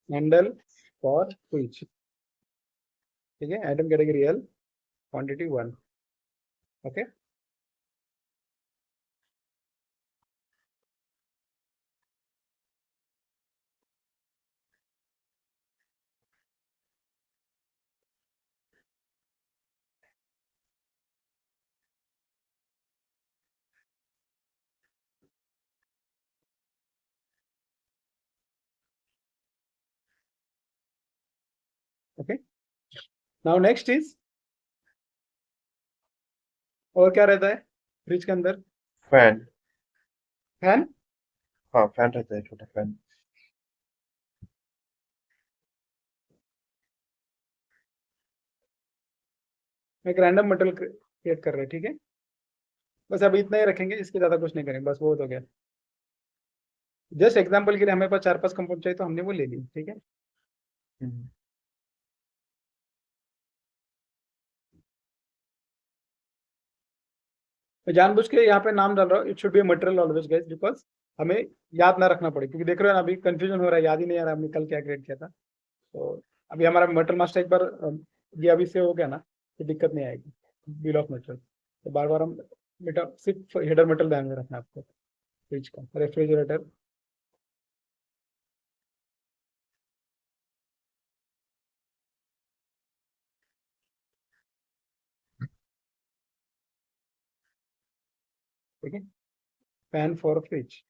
handle for fridge, ठीक है, item category L, quantity 1, okay. Okay, now next is, और क्या रहता है फ्रिज के अंदर, फैन, फैन, हाँ फैन रहता है, छोटा फैन। एक रैंडम मटेरियल क्रिएट कर रहे हैं, ठीक है, बस अभी इतना ही रखेंगे, इसके ज्यादा कुछ नहीं करेंगे, बस वो हो गया। जस्ट एग्जांपल के लिए हमें पास 4-5 कंपाउंड चाहिए तो हमने वो ले ली, ठीक है। मैं जानबूझ के यहाँ पे नाम डाल रहा हूँ, it should be material always guys, because हमें याद ना रखना पड़े, क्योंकि देख रहे हो ना अभी कंफ्यूजन हो रहा है, याद ही नहीं आ रहा हमने कल क्या क्रिएट किया था। तो अभी हमारा मटेरियल मास्टर एक बार ये अभी से हो गया ना, तो दिक्कत नहीं आएगी बिल ऑफ मटेरियल। तो बार बार हम बेटा सिर्फ हेडर मटेरियल ध्यान में रखना आपको। फ्रिज का रेफ्रिजरेटर, ठीक है, फैन फॉर फ्रिज,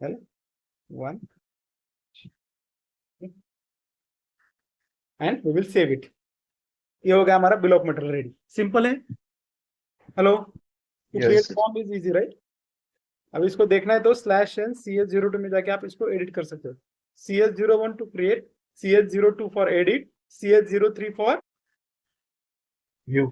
है 1 and we will save it. ये हो गया हमारा bill of material ready, simple है। Hello, Yes. Form is easy right. अब इसको देखना है तो /CS02 में जाके आप इसको एडिट कर सकते हो। CS01 to create, CS02 for edit, CS03 for View.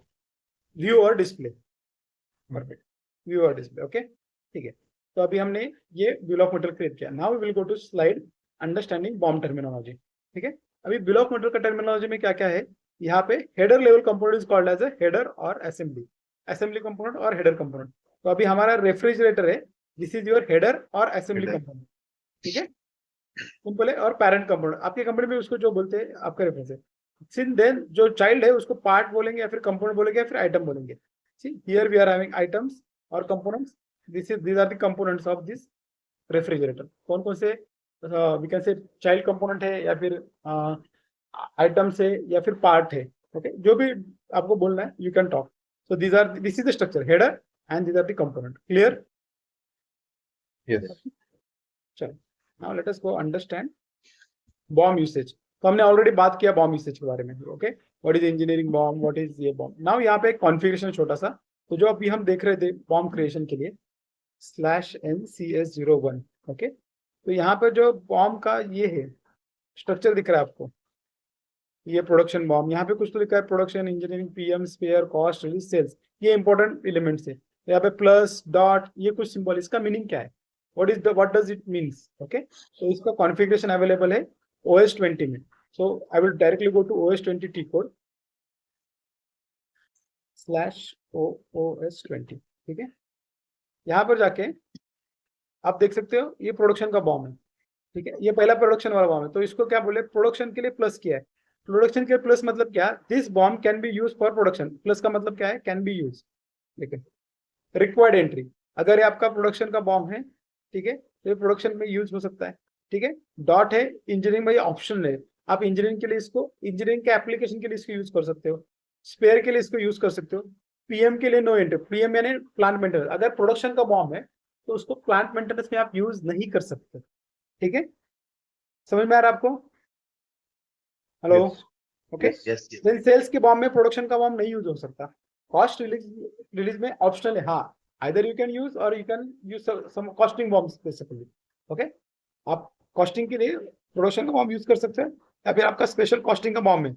View और डिस्प्ले। परफेक्ट, व्यू और डिस्प्ले, ओके ठीक है। तो अभी हमने ये बिल ऑफ मटेरियल क्रिएट किया। Now we will go to slide understanding BOM terminology, ठीक है। अभी बिल ऑफ मटेरियल का टर्मिनोलॉजी में क्या क्या है, यहाँ पे header level component is called as a header और असेंबली, असेंबली कंपोनेंट और हेडर कंपोनेंट। तो अभी हमारा रेफ्रिजरेटर है, दिस इज योर हेडर और असेंबली Header. कंपोनेंट, ठीक है, सिंपल है। और पैरेंट कंपोनेंट आपके कंपनी में उसको जो बोलते हैं आपका रेफरेंस है। सिंस देन जो चाइल्ड है उसको पार्ट बोलेंगे या फिर कंपोनेंट बोलेंगे या फिर आइटम बोलेंगे। See here we are having items और components, these are the components of this refrigerator। कौन कौन से we can say child component है या फिर आइटम्स है या फिर पार्ट है, ओके जो भी आपको बोलना है you can talk. So this is the structure header and these are the component, clear. Yes. चलो नाउ लेट अस गो अंडरस्टैंड बॉम्ब यूसेज। तो हमने ऑलरेडी बात किया बॉम्ब यूसेज के बारे में, okay what is engineering bomb, what is ये bomb. Now यहाँ पे एक कॉन्फ़िगरेशन छोटा सा, तो जो अभी हम देख रहे थे बॉम्ब क्रिएशन के लिए /NCS01, ओके। तो यहाँ पे जो बॉम्ब का ये है स्ट्रक्चर दिख रहा है आपको, ये प्रोडक्शन बॉम्ब, यहाँ पे कुछ तो लिखा है production, engineering, PM, spare, cost, release, sales, ये इंपॉर्टेंट एलिमेंट्स है। तो यहाँ पे प्लस डॉट ये कुछ सिंबल, इसका मीनिंग क्या है, what does it means, okay. तो इसका कॉन्फ़िगरेशन अवेलेबल है OS20 में। So I will directly go to OS20 T code /OS20, ठीक है। यहाँ पर जाके आप देख सकते हो ये प्रोडक्शन का बॉम्ब है, ठीक है, ये पहला प्रोडक्शन वाला बॉम्ब है। तो इसको क्या बोले, प्रोडक्शन के लिए प्लस किया है। प्रोडक्शन के प्लस मतलब क्या, this BOM can be use for production, plus का मतलब क्या है, कैन बी यूज, ठीक है। रिक्वायर्ड एंट्री, अगर ये आपका प्रोडक्शन का बॉम्ब है, ठीक है, तो ये प्रोडक्शन में यूज हो सकता है, ठीक है। डॉट है इंजीनियरिंग में, ऑप्शन है, आप इंजीनियरिंग के लिए इसको, इंजीनियरिंग के एप्लीकेशन के लिए इसको यूज कर सकते हो, स्पेयर के लिए इसको यूज कर सकते हो, PM के लिए नो एंट्री, PM यानी प्लांट मेंटेनेंस। अगर प्रोडक्शन का बॉम्ब है तो उसको प्लांट मेंटेनेंस में आप यूज नहीं कर सकते, ठीक है, समझ में आ रहा है आपको। Hello, Yes. Okay. Yes, yes. Then sales के बॉम्ब में प्रोडक्शन का बॉम्ब नहीं यूज हो सकता। कॉस्ट रिलीज में ऑप्शनल है, हाँ, आइदर यू कैन यूज और you can use some costing BOMs basically, okay. आप कॉस्टिंग के लिए प्रोडक्शन का बॉम्ब यूज कर सकते हैं या फिर आपका स्पेशल कॉस्टिंग का बॉम्ब है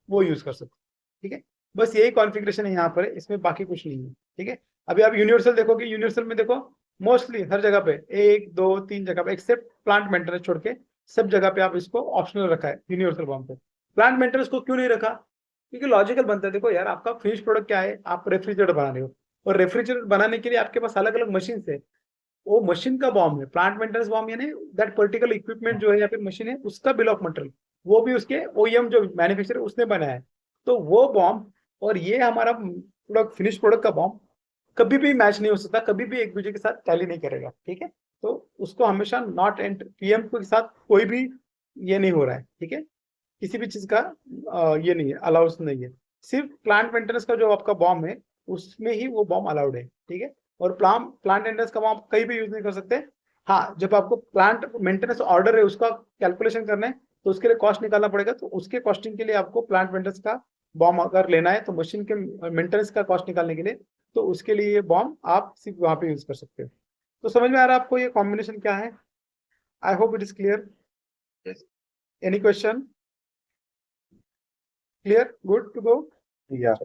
वो यूज कर सकते हैं, ठीक है। बस यही कॉन्फ़िगरेशन है यहाँ पर, इसमें बाकी कुछ नहीं है, ठीक है। अभी आप यूनिवर्सल देखोगे, यूनिवर्सल में देखो मोस्टली हर जगह पे 1 2 3 जगह पे एक्सेप्ट प्लांट मेंटेनेंस छोड़ के सब जगह पे आप इसको ऑप्शनल रखा है यूनिवर्सल बॉम्ब पे। प्लांट मेंटेनेंस को क्यों नहीं रखा, क्योंकि लॉजिकल बनता है। देखो यार, आपका फिनिश प्रोडक्ट क्या है, आप रेफ्रिजरेटर बना रहे हो और रेफ्रिजरेटर बनाने के लिए आपके पास अलग अलग मशीन है, वो मशीन का बॉम्ब है। प्लांट मेंटेनेंस बॉम्ब यानी दैट पर्टिकुलर इक्विपमेंट जो है या फिर मशीन है उसका बिल ऑफ मटेरियल, वो भी उसके OEM जो मैन्युफैक्चरर उसने बनाया है। तो वो बॉम्ब और ये हमारा प्रोडक्ट, फिनिश प्रोडक्ट का बॉम्ब कभी भी मैच नहीं हो सकता, कभी भी एक दूसरे के साथ टैली नहीं करेगा, ठीक है। तो उसको हमेशा नॉट एंड PM के साथ कोई भी ये नहीं हो रहा है, ठीक है, किसी भी चीज का ये नहीं है, अलाउंस नहीं है। सिर्फ प्लांट मेंटेनेंस का जो आपका बॉम्ब है उसमें ही वो बॉम्ब अलाउड है, ठीक है। और प्लांट मेंटेनेंस का बॉम्ब कहीं भी यूज नहीं कर सकते। हाँ, जब आपको प्लांट मेंटेनेंस ऑर्डर है उसका कैलकुलेशन करना है तो उसके लिए कॉस्ट निकालना पड़ेगा, तो उसके कॉस्टिंग के लिए आपको प्लांट मेंटेनेंस का बॉम्ब अगर लेना है तो मशीन के मेंटेनेंस का कॉस्ट निकालने के लिए, तो उसके लिए ये बॉम्ब आप सिर्फ वहां पे यूज कर सकते हो। तो समझ में आ रहा है आपको ये कॉम्बिनेशन क्या है। I hope it is clear. Yes. Any question, clear, good to go. Yeah.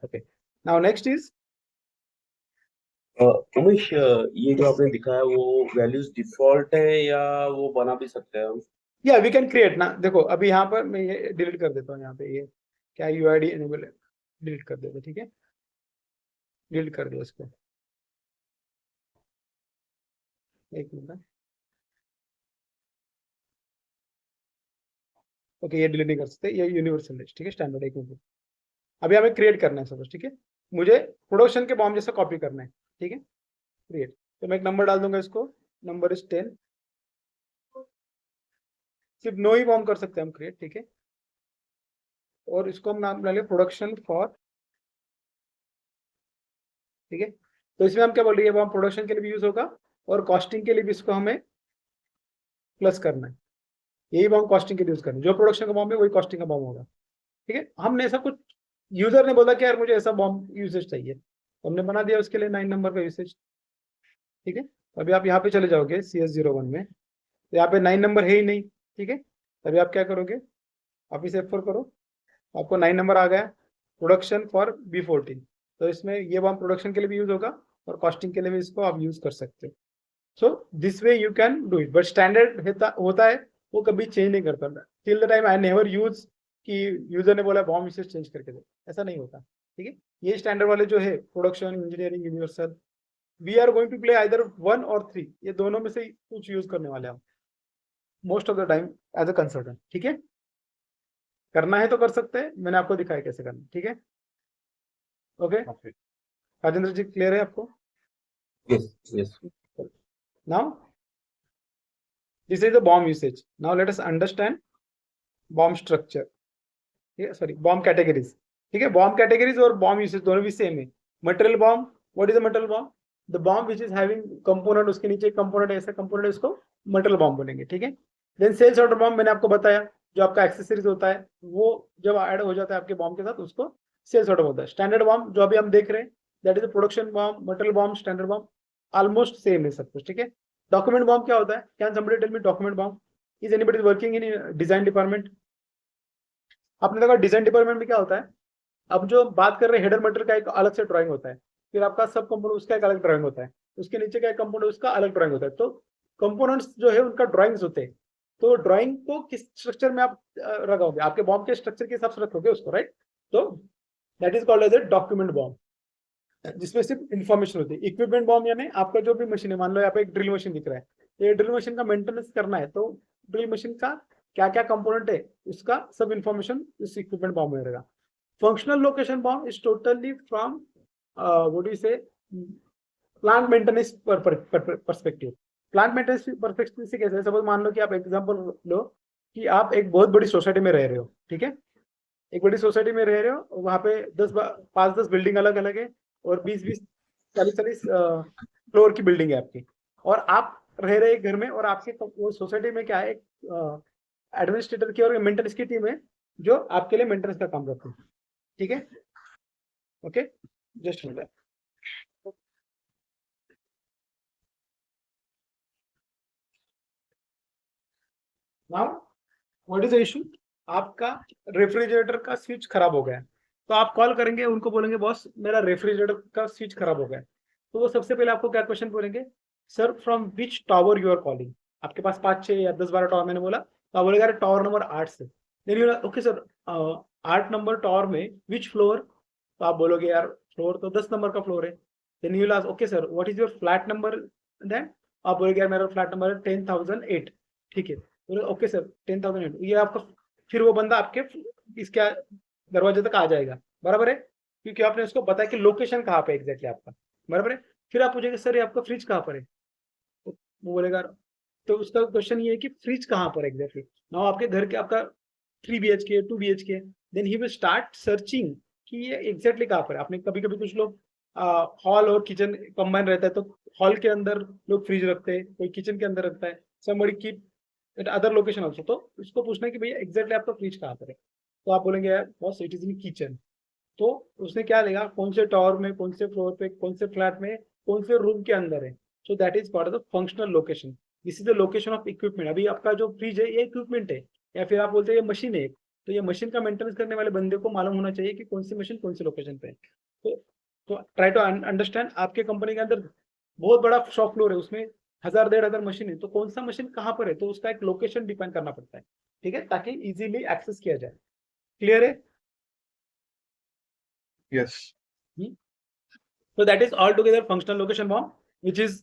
Okay, now next is Umesh, ये जो आपने दिखाया वो वैल्यूज डिफॉल्ट है या वो बना भी सकते हैं हम? या वी कैन क्रिएट ना, देखो अभी यहाँ पर मैं ये डिलीट कर देता हूँ, यहाँ पे ये क्या यूआईडी एनेबल है, डिलीट कर देता, ठीक है, डिलीट कर दिया इसको, एक मिनट, ओके ये डिलीट नहीं कर सकते, ये यूनिवर्सल लिस्ट, ठीक है, स्टैंडर्ड, एक मिनट, अभी हमें क्रिएट करना है सपोज, ठीक है, मुझे प्रोडक्शन के बॉम्ब जैसा कॉपी करना है, ठीक है, क्रिएट, तो मैं एक नंबर डाल दूंगा इसको, नंबर इज 10, सिर्फ नो ही बॉम्ब कर सकते हैं हम क्रिएट, ठीक है, और इसको हम नाम डालेंगे प्रोडक्शन फॉर, ठीक है, तो इसमें हम क्या बोल रहे हैं, बॉम्ब प्रोडक्शन के लिए भी यूज होगा और कॉस्टिंग के लिए भी इसको हमें प्लस करना है, यही बॉम्ब कॉस्टिंग के लिए यूज करना है, जो प्रोडक्शन का बॉम्ब है वही कॉस्टिंग का बॉम्ब होगा, ठीक है, हमने ऐसा कुछ, यूजर ने बोला कि यार मुझे ऐसा बॉम्ब यूसेज चाहिए, तो हमने बना दिया उसके लिए 9 नंबर का यूसेज, ठीक है, अभी आप यहाँ पे चले जाओगे CS01 में, तो यहाँ पे 9 नंबर है ही नहीं, ठीक है, अभी आप क्या करोगे, आप इसे F4 करो, आपको 9 नंबर आ गया, प्रोडक्शन फॉर B14, तो इसमें ये बॉम्ब प्रोडक्शन के लिए भी यूज होगा और कॉस्टिंग के लिए भी इसको आप यूज कर सकते हो, so this way you can do it, but standard होता है वो कभी चेंज नहीं करता, till the time I never use कि यूजर ने बोला बॉम्ब यूसेज चेंज करके दे, ऐसा नहीं होता, ठीक है, ये स्टैंडर्ड वाले जो है production, engineering, universal, we are going to play either 1 और 3, ये दोनों में से ही कुछ यूज करने वाले हैं most of the time as a consultant, ठीक है, करना है तो कर सकते हैं, मैंने आपको दिखाया कैसे करना, ठीक है, ओके, राजेंद्र जी क्लियर है आपको, Yes, yes. now this is the bomb usage, now let us understand bomb structure, sorry bomb categories, ठीक है, बॉम्ब कैटेगरीज और बॉम्ब यूसेज दोनों भी सेम है, material bomb, what is the material bomb, the bomb which is having component, उसके नीचे component, ऐसा component उसको मटेरियल बॉम्ब बोलेंगे, ठीक है, देन सेल्स ऑर्डर बॉम्ब, मैंने आपको बताया जो आपका एक्सेसरीज होता है वो जब ऐड हो जाता है आपके बॉम्ब के साथ उसको सेल्स ऑर्डर होता है, स्टैंडर्ड बॉम्ब जो अभी हम देख रहे हैं that is production bomb, material bomb, standard bomb almost same है सब कुछ, ठीक है, डॉक्यूमेंट बॉम्ब क्या होता है, can somebody tell me document BOM, is anybody working in design department, आपने देखा डिजाइन डिपार्टमेंट में क्या होता है, अब जो बात कर रहे हैं हेडर मटेरियल का एक अलग से ड्राइंग होता है, फिर आपका सब कंपोनेंट उसका एक अलग ड्राइंग होता है, उसके नीचे का एक कंपोनेंट उसका अलग ड्राइंग होता है, तो कंपोनेंट्स जो है उनका ड्राइंग्स होते हैं, तो ड्राइंग को किस स्ट्रक्चर में आप रखोगे, आपके बॉम्ब के स्ट्रक्चर के हिसाब से रखोगे उसको, राइट, तो that is called as a document BOM, जिसमें सिर्फ इन्फॉर्मेशन होती है, इक्विपमेंट बॉम्ब यानी आपका जो भी मशीन है, मान लो यहाँ पे एक ड्रिल मशीन दिख रहा है, ये ड्रिल मशीन का मेंटेनेंस करना है, तो ड्रिल मशीन का क्या क्या कंपोनेंट है उसका सब इन्फॉर्मेशन इस इक्विपमेंट बॉम्ब में रहेगा, functional location bomb is totally from what do you say, plant maintenance perspective, plant maintenance perspective से कैसे, सपोज मान लो कि आप एग्जांपल लो कि आप एक बहुत बड़ी सोसाइटी में रह रहे हो, ठीक है, एक बड़ी सोसाइटी में रह रहे हो, वहाँ पे 5-10 बिल्डिंग अलग अलग है और 20-20 40-40 फ्लोर की बिल्डिंग है आपकी, और आप रह रहे घर में, और आपके वो सोसाइटी में क्या है, एक एडमिनिस्ट्रेटर की और मेंटेनेंस की टीम है जो आपके लिए मेंटेनेंस का काम करती है, ठीक है, okay, just that, now what is the issue, आपका रेफ्रिजरेटर का स्विच खराब हो गया है, तो आप कॉल करेंगे उनको, बोलेंगे बॉस मेरा रेफ्रिजरेटर का स्विच खराब हो गया है, तो वो सबसे पहले आपको क्या क्वेश्चन बोलेंगे, sir from which tower you are calling, आपके पास 5-6 या 10-12 टावर मैंने बोला, तो आप बोलेगा टावर नंबर 8 से, ओके सर 8 नंबर टावर में विच फ्लोर, तो आप बोलोगे यार फ्लोर तो 10 नंबर का फ्लोर है, then you ask okay sir what is your flat number, then आप बोलोगे यार मेरा फ्लैट नंबर है 10,008, ठीक है, ओके सर 10,008, ये आपका, फिर वो बंदा आपके इसके दरवाजे तक आ जाएगा, बराबर है, क्योंकि आपने उसको बताया कि लोकेशन कहाँ पे एग्जैक्टली आपका, बराबर है, फिर आप पूछेंगे सर ये आपका फ्रिज कहाँ पर है, तो वो बोलेगा, तो उसका क्वेश्चन ये है कि फ्रिज कहाँ पर एग्जैक्टली, नाउ आपके घर के आपका 3 BHK 2 BHK, then he will start searching कि ये एग्जैक्टली कहाँ पर है, आपने कभी कभी कुछ लोग हॉल और किचन कंबाइन रहता है, तो हॉल के अंदर लोग फ्रिज रखते हैं, कोई किचन के अंदर रखता है, somebody keep at other location also, तो उसको पूछना है कि भैया एग्जैक्टली आपका फ्रिज कहाँ पर है, तो आप बोलेंगे यार boss it is in kitchen, तो उसने क्या लेगा, कौन से टावर में, कौन से फ्लोर पे, कौन से फ्लैट में, कौन से रूम के अंदर है, so that is called the functional location, this is the location of equipment, अभी आपका जो फ्रिज है ये इक्विपमेंट है, या फिर आप बोलते हैं ये मशीन है, तो ये मशीन का मेंटेनेंस करने वाले बंदे को मालूम होना चाहिए कि कौन सी मशीन कौन सी लोकेशन पे है, तो ट्राई टू अंडरस्टैंड, आपके कंपनी के अंदर बहुत बड़ा शॉप फ्लोर है, उसमें 1000 1500 मशीन है, तो कौन सा मशीन कहाँ पर है, तो उसका एक लोकेशन डिफाइन करना पड़ता है, ठीक है, ताकि इजीली एक्सेस किया जाए। क्लियर है? Yes. So that is altogether functional location bomb, which is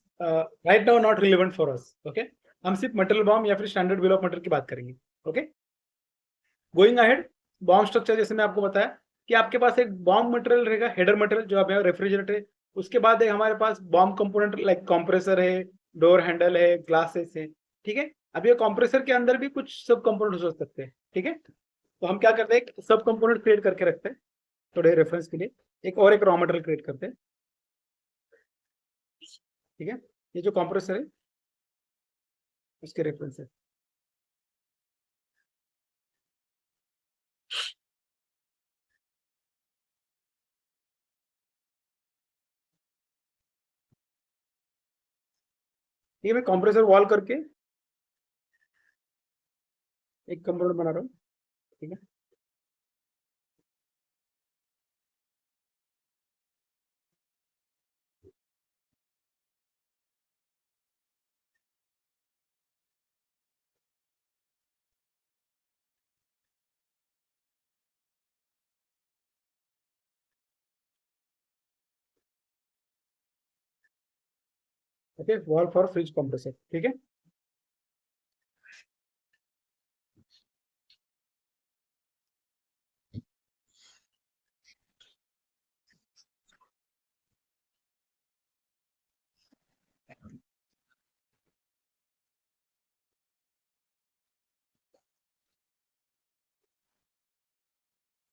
right now not relevant for us. Okay, हम सिर्फ मटेरियल बॉम्ब या फिर स्टैंडर्ड बिल ऑफ मटेरियल की बात करेंगे। Okay, going ahead, bomb structure जैसे मैं आपको बताया कि आपके पास एक बॉम्ब मटेरियल रहेगा, हेडर मटेरियल जो आप रेफ्रिजरेटर है, उसके बाद एक हमारे पास बॉम्ब कंपोनेंट लाइक कंप्रेसर है, डोर हैंडल है, ग्लासेस है, ठीक है। अब ये कंप्रेसर के अंदर भी कुछ सब कंपोनेंट हो सकते हैं, ठीक है। तो हम क्या करते हैं, सब कंपोनेंट क्रिएट करके रखते हैं थोड़े रेफरेंस के लिए, एक रॉ मटेरियल क्रिएट करते हैं, ठीक है। ये जो कंप्रेसर है उसके रेफरेंस है, ठीक है। मैं कंप्रेसर वॉल करके एक कंपोनेंट बना रहा हूँ, ठीक है। Okay, wall for fridge compressor, ठीक है।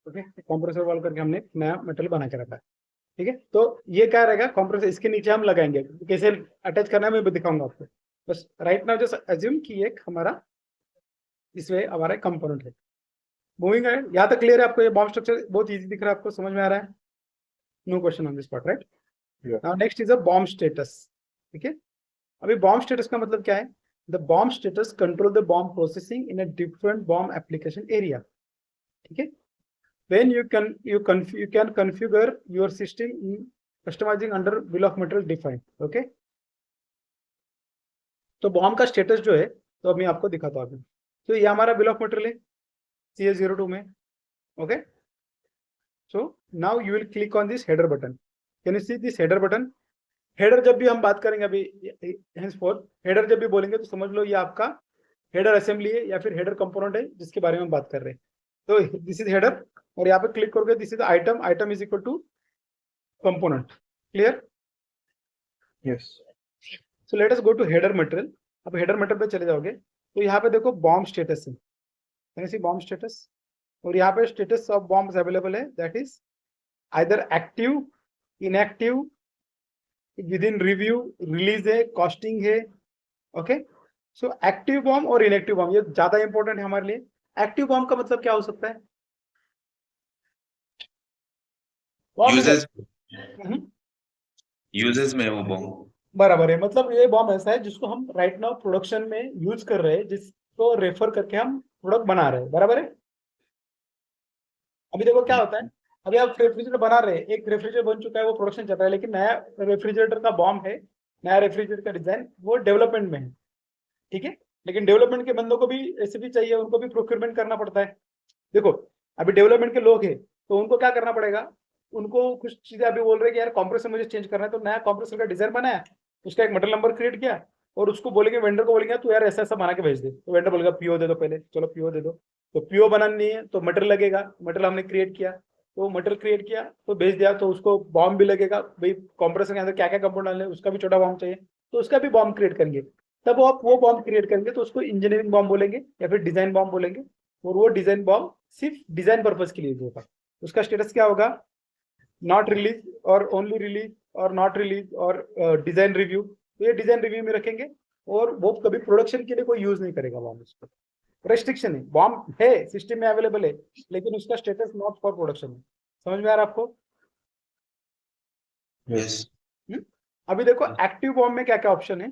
ओके, कंप्रेसर वॉल करके हमने नया मटेरियल बना के रखा है, ठीक है। तो ये क्या रहेगा, कंप्रेसर इसके नीचे हम लगाएंगे, कैसे अटैच करना है मैं भी दिखाऊंगा आपको। बस राइट नाउ जस्ट अज्यूम कि एक हमारा इसमें हमारा कंपोनेंट है। मूविंग है, यहाँ तक क्लियर है आपको? ये बॉम्ब स्ट्रक्चर बहुत इजी दिख रहा है आपको, समझ में आ रहा है? No question on this part, right? Now next is a BOM status, ठीक है। अभी बॉम्ब स्टेटस का मतलब क्या है? The BOM status control the BOM processing in a different BOM application area, ठीक है। When you can configure your system in customizing under bill of material defined, okay। तो बॉम्ब का स्टेटस जो है, तो मैं आपको दिखाता हूँ। तो ये हमारा बिल ऑफ मटेरियल है CS02 में, okay. So now you will click on this header button, can you see this header button? Header जब भी हम बात करेंगे अभी henceforth, हेडर जब भी बोलेंगे तो समझ लो ये आपका हेडर असेंबली है या फिर हेडर कंपोनेंट है जिसके बारे में हम बात कर रहे हैं। तो दिस इज हेडर, और यहाँ पे क्लिक करोगे this is item, item is equal to component. Clear? Yes. So let us go to header material. अब हेडर मटेरियल पे चले जाओगे तो यहाँ पे देखो बॉम्ब स्टेटस है, बॉम्ब स्टेटस, और यहाँ पे स्टेटस ऑफ बॉम्ब्स अवेलेबल है, that is either active, inactive, with in review, release है, कॉस्टिंग है, ओके। सो एक्टिव बॉम्ब और इनएक्टिव बॉम्ब ये ज्यादा इंपॉर्टेंट है हमारे लिए। एक्टिव बॉम्ब का मतलब क्या हो सकता है? यूजेस हम्म, यूजेस में वो बॉम्ब बराबर है, मतलब ये बॉम्ब ऐसा है जिसको हम राइट नाउ प्रोडक्शन में यूज कर रहे हैं, जिसको रेफर करके हम प्रोडक्ट बना रहे हैं, बराबर है। अभी देखो क्या होता है, अभी आप रेफ्रिजरेटर बना रहे हैं, एक रेफ्रिजरेटर बन चुका है, वो प्रोडक्शन चल रहा है, लेकिन नया रेफ्रिजरेटर का बॉम्ब है, नया रेफ्रिजरेटर का डिजाइन वो डेवलपमेंट में है, ठीक है। लेकिन डेवलपमेंट के बंदों को भी रेसिपी चाहिए, उनको भी प्रोक्योरमेंट करना पड़ता है। देखो अभी डेवलपमेंट के लोग हैं तो उनको क्या करना पड़ेगा, उनको कुछ चीजें अभी बोल रहे हैं कि यार कंप्रेसर मुझे चेंज करना है, तो नया कंप्रेसर का डिजाइन बनाया, उसका एक मटेरियल नंबर क्रिएट किया, और उसको बोलेंगे, वेंडर को बोलेंगे तो यार ऐसा ऐसा बना के भेज दे, तो वेंडर बोलेगा पीओ दे दो पहले, चलो पीओ दे दो, तो पीओ बनानी है तो मटेरियल लगेगा, मटेरियल हमने क्रिएट किया, तो मटेरियल क्रिएट किया तो भेज दिया, तो उसको बॉम्ब भी लगेगा, भाई कंप्रेसर के अंदर क्या क्या कंपोनेंट डालने, उसका भी छोटा बॉम्ब चाहिए, तो उसका भी बॉम्ब क्रिएट करेंगे। तब आप वो बॉम्ब क्रिएट करेंगे तो उसको इंजीनियरिंग बॉम्ब बोलेंगे या फिर डिजाइन बॉम्ब बोलेंगे, और वो डिजाइन बॉम्ब सिर्फ डिजाइन पर्पज के लिए होगा। उसका स्टेटस क्या होगा? नॉट रिलीज, और ओनली रिलीज, और नॉट रिलीज, और डिजाइन रिव्यू। तो ये डिजाइन रिव्यू में रखेंगे, और वो कभी प्रोडक्शन के लिए कोई यूज नहीं करेगा बॉम्ब। उसको रेस्ट्रिक्शन है, बॉम्ब है सिस्टम में अवेलेबल है, लेकिन उसका स्टेटस नॉट फॉर प्रोडक्शन है। समझ में आ रहा है आपको? यस अभी देखो एक्टिव बॉम्ब में क्या क्या ऑप्शन है।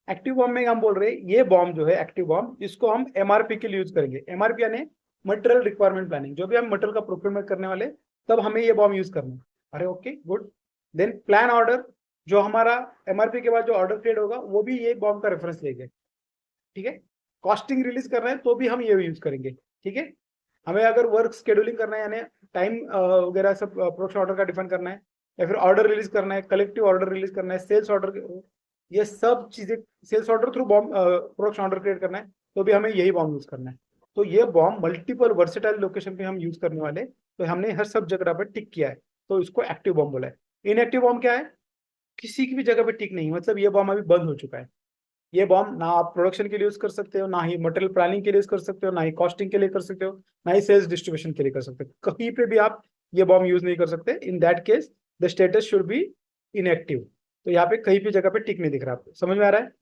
एक्टिव बॉम्ब में हम बोल रहे हैं ये बॉम्ब जो है एक्टिव बॉम्ब, इसको हम एमआरपी के लिए यूज करेंगे। एमआरपी यानी मटेरियल रिक्वायरमेंट प्लानिंग, जो भी हम मटेरियल का प्रोक्योरमेंट करने वाले तब हमें ये बॉम्ब यूज करना है। अरे okay good. Then plan order, जो हमारा एमआरपी के बाद जो ऑर्डर क्रिएट होगा वो भी ये बॉम्ब का रेफरेंस लेंगे, ठीक है। कॉस्टिंग रिलीज करना है तो भी हम ये यूज करेंगे, ठीक है। हमें अगर वर्क शेड्यूलिंग करना है यानी टाइम वगैरह सब प्रोडक्शन ऑर्डर का डिफाइन करना है, या फिर ऑर्डर रिलीज करना है, कलेक्टिव ऑर्डर रिलीज करना है, सेल्स ऑर्डर, ये सब चीजें, sales order through BOM production order create करना है तो भी हमें यही बॉम्ब यूज करना है। तो ये बॉम्ब मल्टीपल वर्सेटाइल लोकेशन पे हम यूज करने वाले, तो हमने हर सब जगह पर टिक किया है, तो इसको एक्टिव बॉम्ब बोला है। इनएक्टिव बॉम्ब क्या है? किसी की भी जगह पे टिक नहीं, मतलब ये बॉम्ब अभी बंद हो चुका है। ये बॉम्ब ना आप प्रोडक्शन के लिए यूज कर सकते हो, ना ही मटेरियल प्लानिंग के लिए यूज कर सकते हो, ना ही कॉस्टिंग के लिए कर सकते हो, ना ही सेल्स डिस्ट्रीब्यूशन के लिए कर सकते हो। कहीं पे भी आप ये बॉम्ब यूज नहीं कर सकते। In that case the status should be inactive. तो यहाँ पे कहीं भी जगह पे टिक नहीं दिख रहा, आपको समझ में आ रहा है?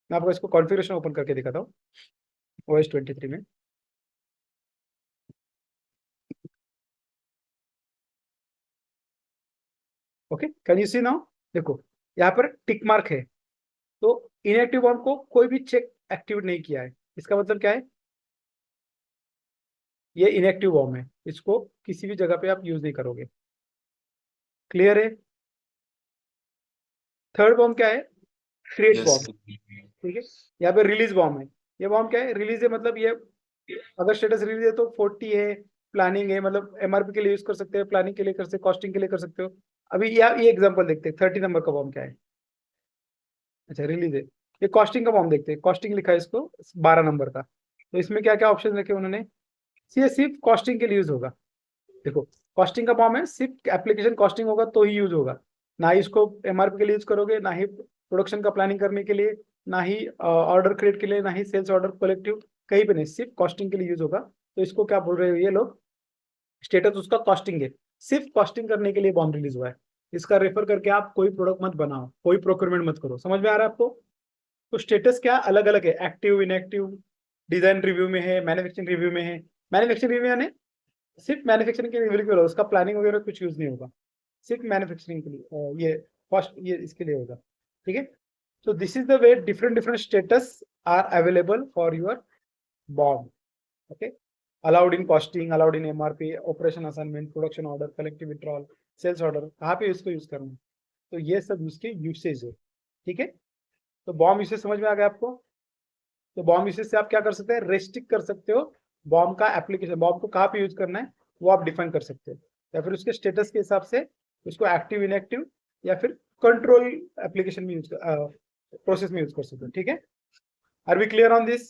मैं आपको इसको कॉन्फ़िगरेशन ओपन करके दिखाता हूँ OS 23 में। Okay, can you see now? देखो यहाँ पर टिक मार्क है, तो इनएक्टिव बॉम्ब को कोई भी चेक एक्टिवेट नहीं किया है, इसका मतलब क्या है? ये इनएक्टिव बॉम्ब है, इसको किसी भी जगह पे आप यूज नहीं करोगे। क्लियर है? थर्ड बॉम्ब क्या है? Create Yes. बॉम्ब, ठीक है। यहाँ पे रिलीज बॉम्ब है। ये बॉम्ब क्या है? रिलीज है, मतलब ये अगर स्टेटस रिलीज है तो 40 है, प्लानिंग है, मतलब एमआरपी के लिए यूज कर सकते हैं, प्लानिंग के लिए कर सकते हैं, कॉस्टिंग के लिए कर सकते हो। अभी ये एग्जांपल देखते हैं, 30 नंबर का बॉम्ब क्या है? अच्छा, रिलीज है। ये कॉस्टिंग का बॉम्ब देखते हैं, कॉस्टिंग लिखा है इसको 12 नंबर का। तो इसमें क्या क्या ऑप्शन रखे उन्होंने? ये सिर्फ कॉस्टिंग के लिए यूज होगा। देखो कॉस्टिंग का बॉम्ब है, सिर्फ एप्लीकेशन कॉस्टिंग होगा तो ही यूज होगा, ना ही इसको एमआरपी के लिए यूज करोगे, ना ही प्रोडक्शन का प्लानिंग करने के लिए, ना ही ऑर्डर क्रिएट के लिए, ना ही सेल्स ऑर्डर कलेक्टिव, कहीं पे नहीं, सिर्फ कॉस्टिंग के लिए यूज होगा। तो इसको क्या बोल रहे हो ये लोग? स्टेटस उसका कॉस्टिंग है, सिर्फ कॉस्टिंग करने के लिए बॉम्ब रिलीज हुआ है। इसका रेफर करके आप कोई प्रोडक्ट मत बनाओ, कोई प्रोक्योरमेंट मत करो। समझ में आ रहा है आपको? तो स्टेटस क्या अलग अलग है, एक्टिव, इनएक्टिव, डिजाइन रिव्यू में है, मैन्युफैक्चरिंग रिव्यू में है। मैन्युफैक्चरिंग रिव्यू यानी सिर्फ मैन्युफैक्चरिंग के रिव्यू के लिए, उसका प्लानिंग वगैरह कुछ यूज नहीं होगा, सिर्फ मैन्युफैक्चरिंग के लिए, ये कॉस्ट ये इसके लिए होगा, ठीक है। So this is the way different status are available for your BOM. Okay, allowed in costing, allowed in MRP, operation assignment, production order, collective withdrawal, sales order, कहाँ पे इसको यूज करना है? तो ये सब उसके यूसेज है, ठीक है। तो बॉम्ब यूसेज समझ में आ गया आपको? तो बॉम्ब यूसेज से आप क्या कर सकते हैं? रेस्ट्रिक्ट कर सकते हो बॉम्ब का एप्लीकेशन, बॉम्ब को कहाँ पे यूज करना है वो आप डिफाइन कर सकते हो, या फिर उसके स्टेटस के हिसाब से उसको एक्टिव, इनएक्टिव, या फिर कंट्रोल एप्लीकेशन में यूज प्रोसेस में यूज कर सकते हो, ठीक है। Are we clear on this?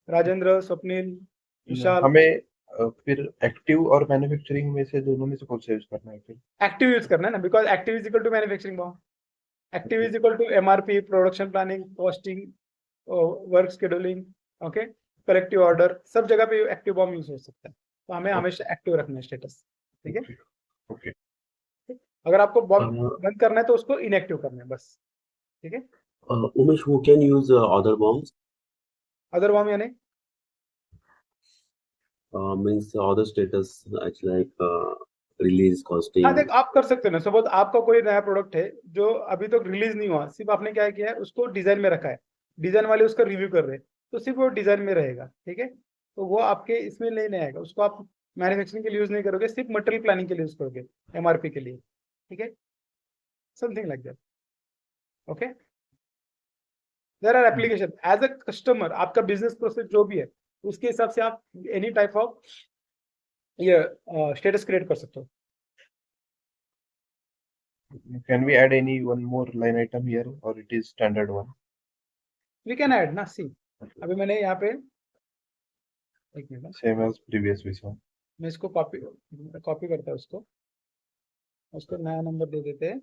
Rajendra, Swapnil, Vishal? हमें फिर एक्टिव और मैन्युफैक्चरिंग में से दोनों में से कौन सा यूज करना है फिर? एक्टिव यूज करना है ना, because active is equal to manufacturing BOM, active is equal to MRP, production planning, costing, work scheduling, okay, collective order, सब जगह पे एक्टिव बॉम्ब यूज हो सकता है। तो हमें हमेशा एक्टिव रखना है स्टेटस, ठीक है। ओके। अगर आपको बॉम्ब बंद करना है तो उसको इनएक्टिव करना है बस, ठीक है। Umesh, who can use other bombs? Other bomb यानी Means other status, actually like release, costing. हाँ, देख आप कर सकते हो ना। सपोज आपका कोई नया प्रोडक्ट है जो अभी तक रिलीज नहीं हुआ, सिर्फ आपने क्या किया है उसको डिजाइन में रखा है, डिजाइन वाले उसका रिव्यू कर रहे हैं, तो सिर्फ वो डिजाइन में रहेगा, ठीक है। तो वो आपके इसमें नहीं आएगा, उसको आप मैन्युफैक्चरिंग के लिए यूज नहीं करोगे, सिर्फ मटेरियल प्लानिंग के लिए यूज करोगे, एमआरपी के लिए, ठीक है, something like that, okay. There are application as a customer, आपका बिजनेस प्रोसेस जो भी है उसके हिसाब से आप एनी टाइप ऑफ ये स्टेटस क्रिएट कर सकते हो। Can we add any one more line item here or it is standard one? We can add ना, सी अभी मैंने यहाँ पे एक minute, Same as previous one. मैं इसको कॉपी करता है उसको नया नंबर दे देते हैं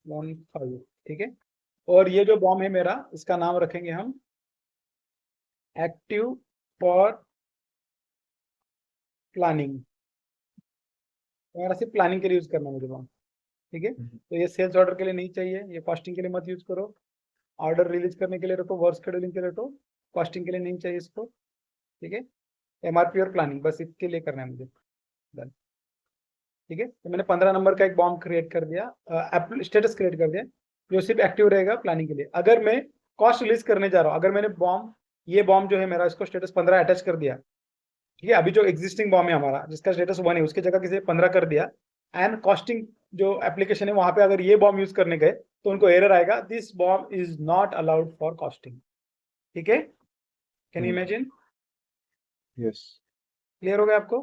15, ठीक है। और ये जो बॉम्ब है मेरा, इसका नाम रखेंगे हम एक्टिव फॉर प्लानिंग, सिर्फ प्लानिंग के लिए यूज करना है मुझे बॉम्ब, ठीक है। तो ये सेल्स ऑर्डर के लिए नहीं चाहिए, ये कॉस्टिंग के लिए मत यूज करो, ऑर्डर रिलीज करने के लिए रखो, वर्क शेड्यूलिंग के लिए रखो, कॉस्टिंग के लिए नहीं चाहिए इसको, ठीक है। एमआरपी और प्लानिंग बस इसके लिए करना है मुझे, ठीक है। तो मैंने 15 नंबर का एक बॉम्ब क्रिएट कर दिया, स्टेटस क्रिएट कर दिया जो सिर्फ एक्टिव रहेगा प्लानिंग के लिए। अगर मैं कॉस्ट रिलीज करने जा रहा हूँ, अगर मैंने बॉम्ब, ये बॉम्ब जो है मेरा, इसको स्टेटस 15 अटैच कर दिया, ठीक है। अभी जो एग्जिस्टिंग बॉम्ब है हमारा जिसका स्टेटस 1 है, उसकी जगह किसी 15 कर दिया, एंड कॉस्टिंग जो एप्लीकेशन है वहां पे अगर ये बॉम्ब यूज करने गए तो उनको एरर आएगा, this BOM is not allowed for casting. ठीक है, can you imagine? Yes. Clear हो गया आपको?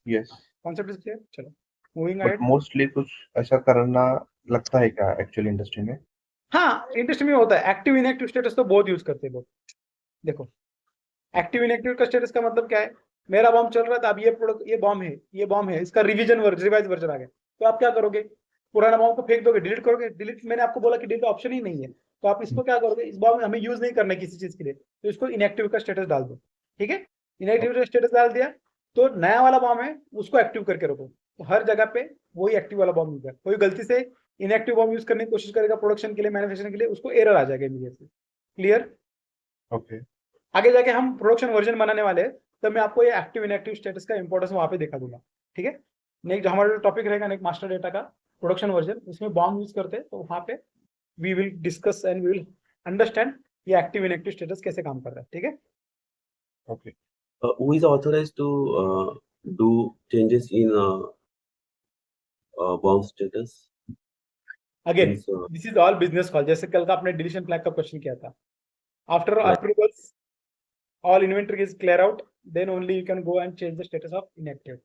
Yes. Concept is clear? चलो मूविंग But अहेड। mostly कुछ ऐसा करना लगता है क्या एक्चुअल इंडस्ट्री में? हाँ, इंडस्ट्री में होता है। एक्टिव इनएक्टिव स्टेटस तो बहुत यूज करते हैं लोग। देखो, एक्टिव इनएक्टिव का स्टेटस का मतलब क्या है? मेरा बॉम्ब चल रहा था, अब ये प्रोडक्ट, ये बॉम्ब है, इसका रिवाइज वर्जन आ गया, तो आप क्या करोगे? पुराना बॉम्ब को फेंक दोगे, डिलीट करोगे। डिलीट मैंने आपको बोला कि डिलीट ऑप्शन ही नहीं है, तो आप इसको क्या करोगे? इस बॉम्ब हमें यूज नहीं करना है किसी चीज के लिए, तो इसको इनएक्टिव का स्टेटस डाल दो। ठीक है, इनएक्टिव का स्टेटस डाल दिया तो नया वाला बॉम्ब है उसको एक्टिव करके रखो, तो हर जगह पे वही एक्टिव वाला बॉम्ब यूज है। कोई गलती से इनएक्टिव बॉम्ब यूज करने की कोशिश करेगा प्रोडक्शन के लिए, मैन्युफैक्चरिंग के लिए, उसको एरर आ जाएगा इमीडिएटली। क्लियर? Okay. आगे जाके हम प्रोडक्शन वर्जन बनाने वाले हैं, तब मैं आपको ये एक्टिव इनएक्टिव स्टेटस का इंपॉर्टेंस वहां पे दिखा दूंगा। ठीक है, नेक्स्ट जो हमारा टॉपिक रहेगा नेक्स्ट मास्टर डेटा का प्रोडक्शन वर्जन, उसमें बॉम्ब यूज करते हैं, तो वहां पे we will discuss and we will understand ये एक्टिव इनएक्टिव स्टेटस कैसे काम कर रहा है। ठीक है, Okay. Who is authorized to do changes in bomb status? Again Means, this is all business call. जैसे कल का आपने डिलीशन फ्लैग का क्वेश्चन किया था, after Right. Approvals all inventory is clear out, then only you can go and change the status of inactive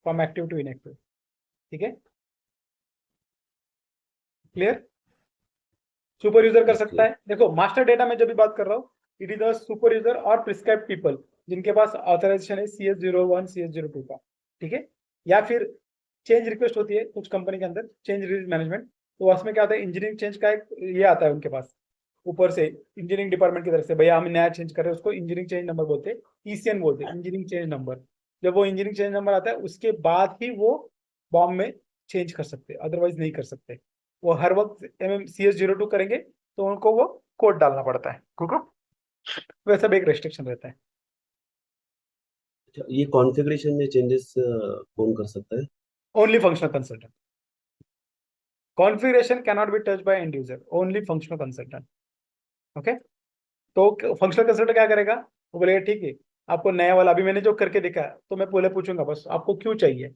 from active to inactive. ठीक है, clear? Super user कर सकता है। देखो, मास्टर डेटा में जब भी बात कर रहा हूँ, it is the super user और प्रिस्क्राइब पीपल जिनके पास ऑथराइजेशन है CS01 CS02 का। ठीक है, या फिर चेंज रिक्वेस्ट होती है कुछ कंपनी के अंदर, चेंज रिलीज मैनेजमेंट, तो उसमें क्या होता है? इंजीनियरिंग चेंज का एक ये आता है उनके पास ऊपर से, इंजीनियरिंग डिपार्टमेंट की तरफ से, भैया हम नया चेंज कर रहे हैं, उसको इंजीनियरिंग चेंज नंबर बोलते हैं, ECN बोलते हैं, इंजीनियरिंग चेंज नंबर। जब वो इंजीनियरिंग चेंज नंबर आता है उसके बाद ही वो बॉम्ब में चेंज कर सकते हैं, अदरवाइज नहीं कर सकते। वो हर वक्त CS02 करेंगे तो उनको वो कोड डालना पड़ता है, वैसा भी एक रेस्ट्रिक्शन रहता है। अच्छा, ये कॉन्फ़िगरेशन में चेंजेस कौन कर सकता है? Only functional consultant. Configuration cannot be touch by and user, only functional consultant. Okay, तो फंक्शनल कंसल्टेंट क्या करेगा? वो बोलेगा ठीक है, आपको नया वाला अभी मैंने जो करके दिखा, तो मैं पहले पूछूंगा बस आपको क्यों चाहिए,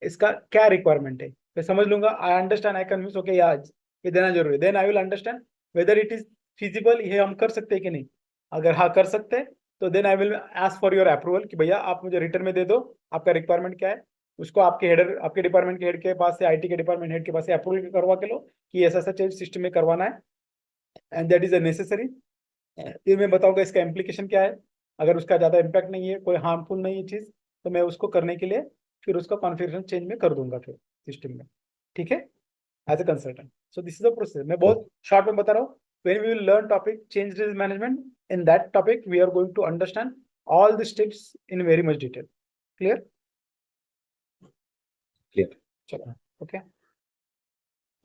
इसका क्या रिक्वायरमेंट है, मैं समझ लूंगा, I understand, I convince, okay यार ये देना जरूरी है, then I will understand whether it is feasible, ये हम कर सकते हैं कि नहीं। अगर हाँ कर सकते हैं तो then I will ask for your approval कि भैया आप मुझे रिटर्न में दे दो, आपका रिक्वायरमेंट क्या है। उसको आपके हेडर, आपके डिपार्टमेंट के हेड के पास से, IT के डिपार्टमेंट हेड के पास से अप्रूवल करवा के लो कि ऐसा ऐसा चेंज सिस्टम में करवाना है, and that is a necessary. फिर मैं बताऊंगा इसका इम्प्लीकेशन क्या है। अगर उसका ज्यादा इम्पैक्ट नहीं है, कोई हार्मफुल नहीं है चीज, तो मैं उसको करने के लिए फिर उसका कॉन्फ़िगरेशन चेंज में कर दूंगा फिर सिस्टम में। ठीक है, as a consultant. So this is the process. मैं बहुत शॉर्ट में बता रहा हूँ। When we will learn topic change release management, in that topic we are going to understand all the steps in very much detail. Clear? Clear. चलो, okay,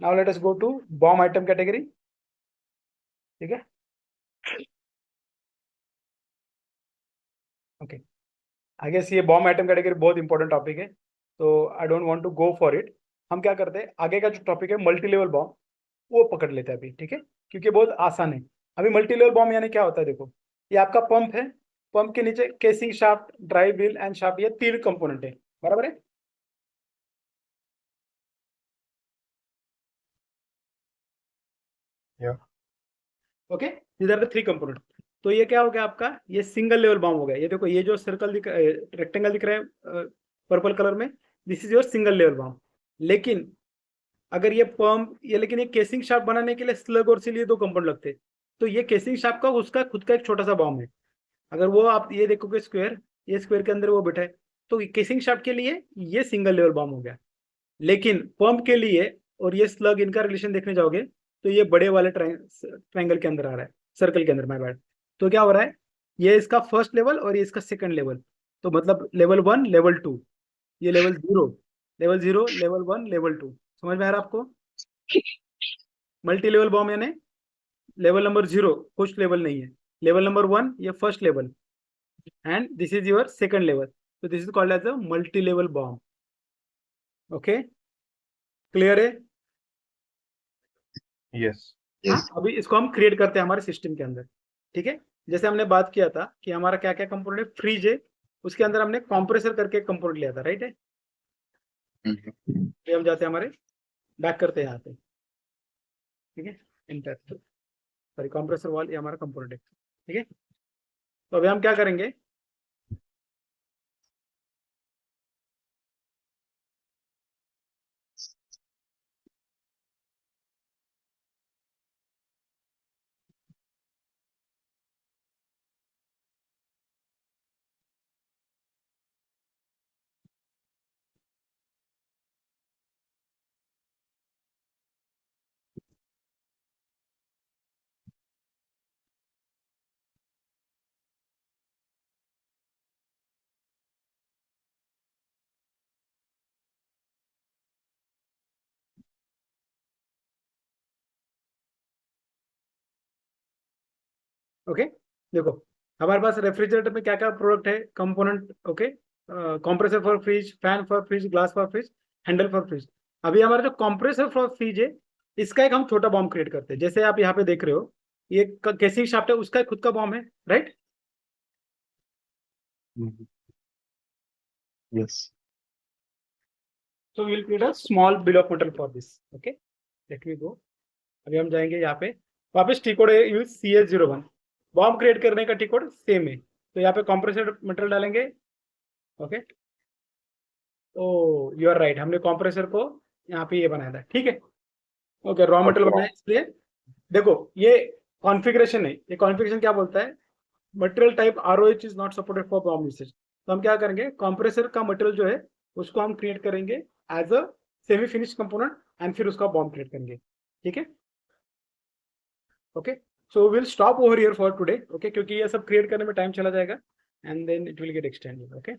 now let us go to BOM item category. ठीक है, okay, I guess ये BOM item category बहुत important topic है, तो I don't want to go for it. हम क्या करते हैं, आगे का जो टॉपिक है मल्टी लेवल बॉम्ब, वो पकड़ लेते हैं अभी। ठीक है, क्योंकि बहुत आसान है। अभी मल्टी लेवल बॉम्ब यानी क्या होता है? देखो, ये आपका पंप है, पंप के नीचे casing, shaft, drive wheel and shaft, ये 3 कंपोनेंट है, बराबर है? Yeah. Okay, these are the 3 component. तो ये क्या हो गया आपका? ये सिंगल लेवल बॉम्ब हो गया। ये देखो, ये जो सर्कल दिख, रेक्टेंगल दिख रहा है पर्पल कलर में, this is your single level bomb. लेकिन अगर ये पंप, ये लेकिन ये केसिंग शाफ्ट बनाने के लिए स्लग और सील, ये 2 कंपाउंड लगते हैं, तो ये केसिंग शाफ्ट का उसका खुद का एक छोटा सा बॉम्ब है। अगर वो आप ये देखोगे स्क्वायर, ये स्क्वायर के अंदर वो बैठा है, तो केसिंग शाफ्ट के लिए ये सिंगल लेवल बॉम्ब हो गया। लेकिन पंप के लिए और ये स्लग, इनका रिलेशन देखने जाओगे तो ये बड़े वाले ट्रायंगल के अंदर आ रहा है, सर्कल के अंदर, माय बैड। तो क्या हो रहा है, ये इसका फर्स्ट लेवल और ये इसका सेकंड लेवल, तो मतलब लेवल 1 लेवल 2, ये लेवल 0 लेवल 0 लेवल 1 लेवल 2। समझ में आ रहा है आपको? मल्टी लेवल बॉम्ब यानी लेवल नंबर 0 कुछ लेवल नहीं है, लेवल नंबर 1 ये first level, and this is your second level, तो this is called as a multi level BOM. Okay, clear है? Yes. Yes. अभी इसको हम क्रिएट करते हैं हमारे सिस्टम के अंदर। ठीक है, जैसे हमने बात किया था कि हमारा क्या क्या कंपोनेंट है, फ्रिज है, उसके अंदर हमने कंप्रेसर करके कंपोनेंट लिया था, राइट है? ये हम जाते हैं हमारे बैक करते हैं यहाँ पे, ठीक है, इंटर सॉरी कंप्रेसर वॉल, ये हमारा कंपोनेंट है, ठीक है। तो अभी हम क्या करेंगे, ओके। देखो हमारे पास रेफ्रिजरेटर में क्या क्या प्रोडक्ट है, component, okay, compressor for fridge, fan for fridge, glass for fridge, handle for fridge. अभी हमारा जो कंप्रेसर फॉर फ्रिज है, इसका एक हम छोटा बॉम्ब क्रिएट करते हैं। जैसे आप यहाँ पे देख रहे हो, ये केसिंग शाफ्ट है, उसका एक खुद का बॉम्ब है, right. Yes. So we'll create a small bill of material for this. Okay, let me go. अभी हम जाएंगे यहाँ पे, वापस टी कोड है यूज CS01, बॉम्ब क्रिएट करने का टी कोड सेम है। तो यहाँ पे कंप्रेसर मटेरियल डालेंगे, okay. Oh you are right, हमने कंप्रेसर को यहाँ पे ये बनाया था, ठीक है, ओके। रॉ मटेरियल बनाया, इसलिए देखो ये कॉन्फ़िगरेशन है। ये कॉन्फ़िगरेशन क्या बोलता है, material type ROH is not supported for bomb usage. तो हम क्या करेंगे, कंप्रेसर का मटेरियल जो है उसको हम क्रिएट करेंगे as a semi finish component and फिर उसका बॉम्ब क्रिएट करेंगे, ठीक है, okay. So will stop over here for today, okay, क्योंकि ये सब क्रिएट करने में टाइम चला जाएगा and then it will get extended, okay.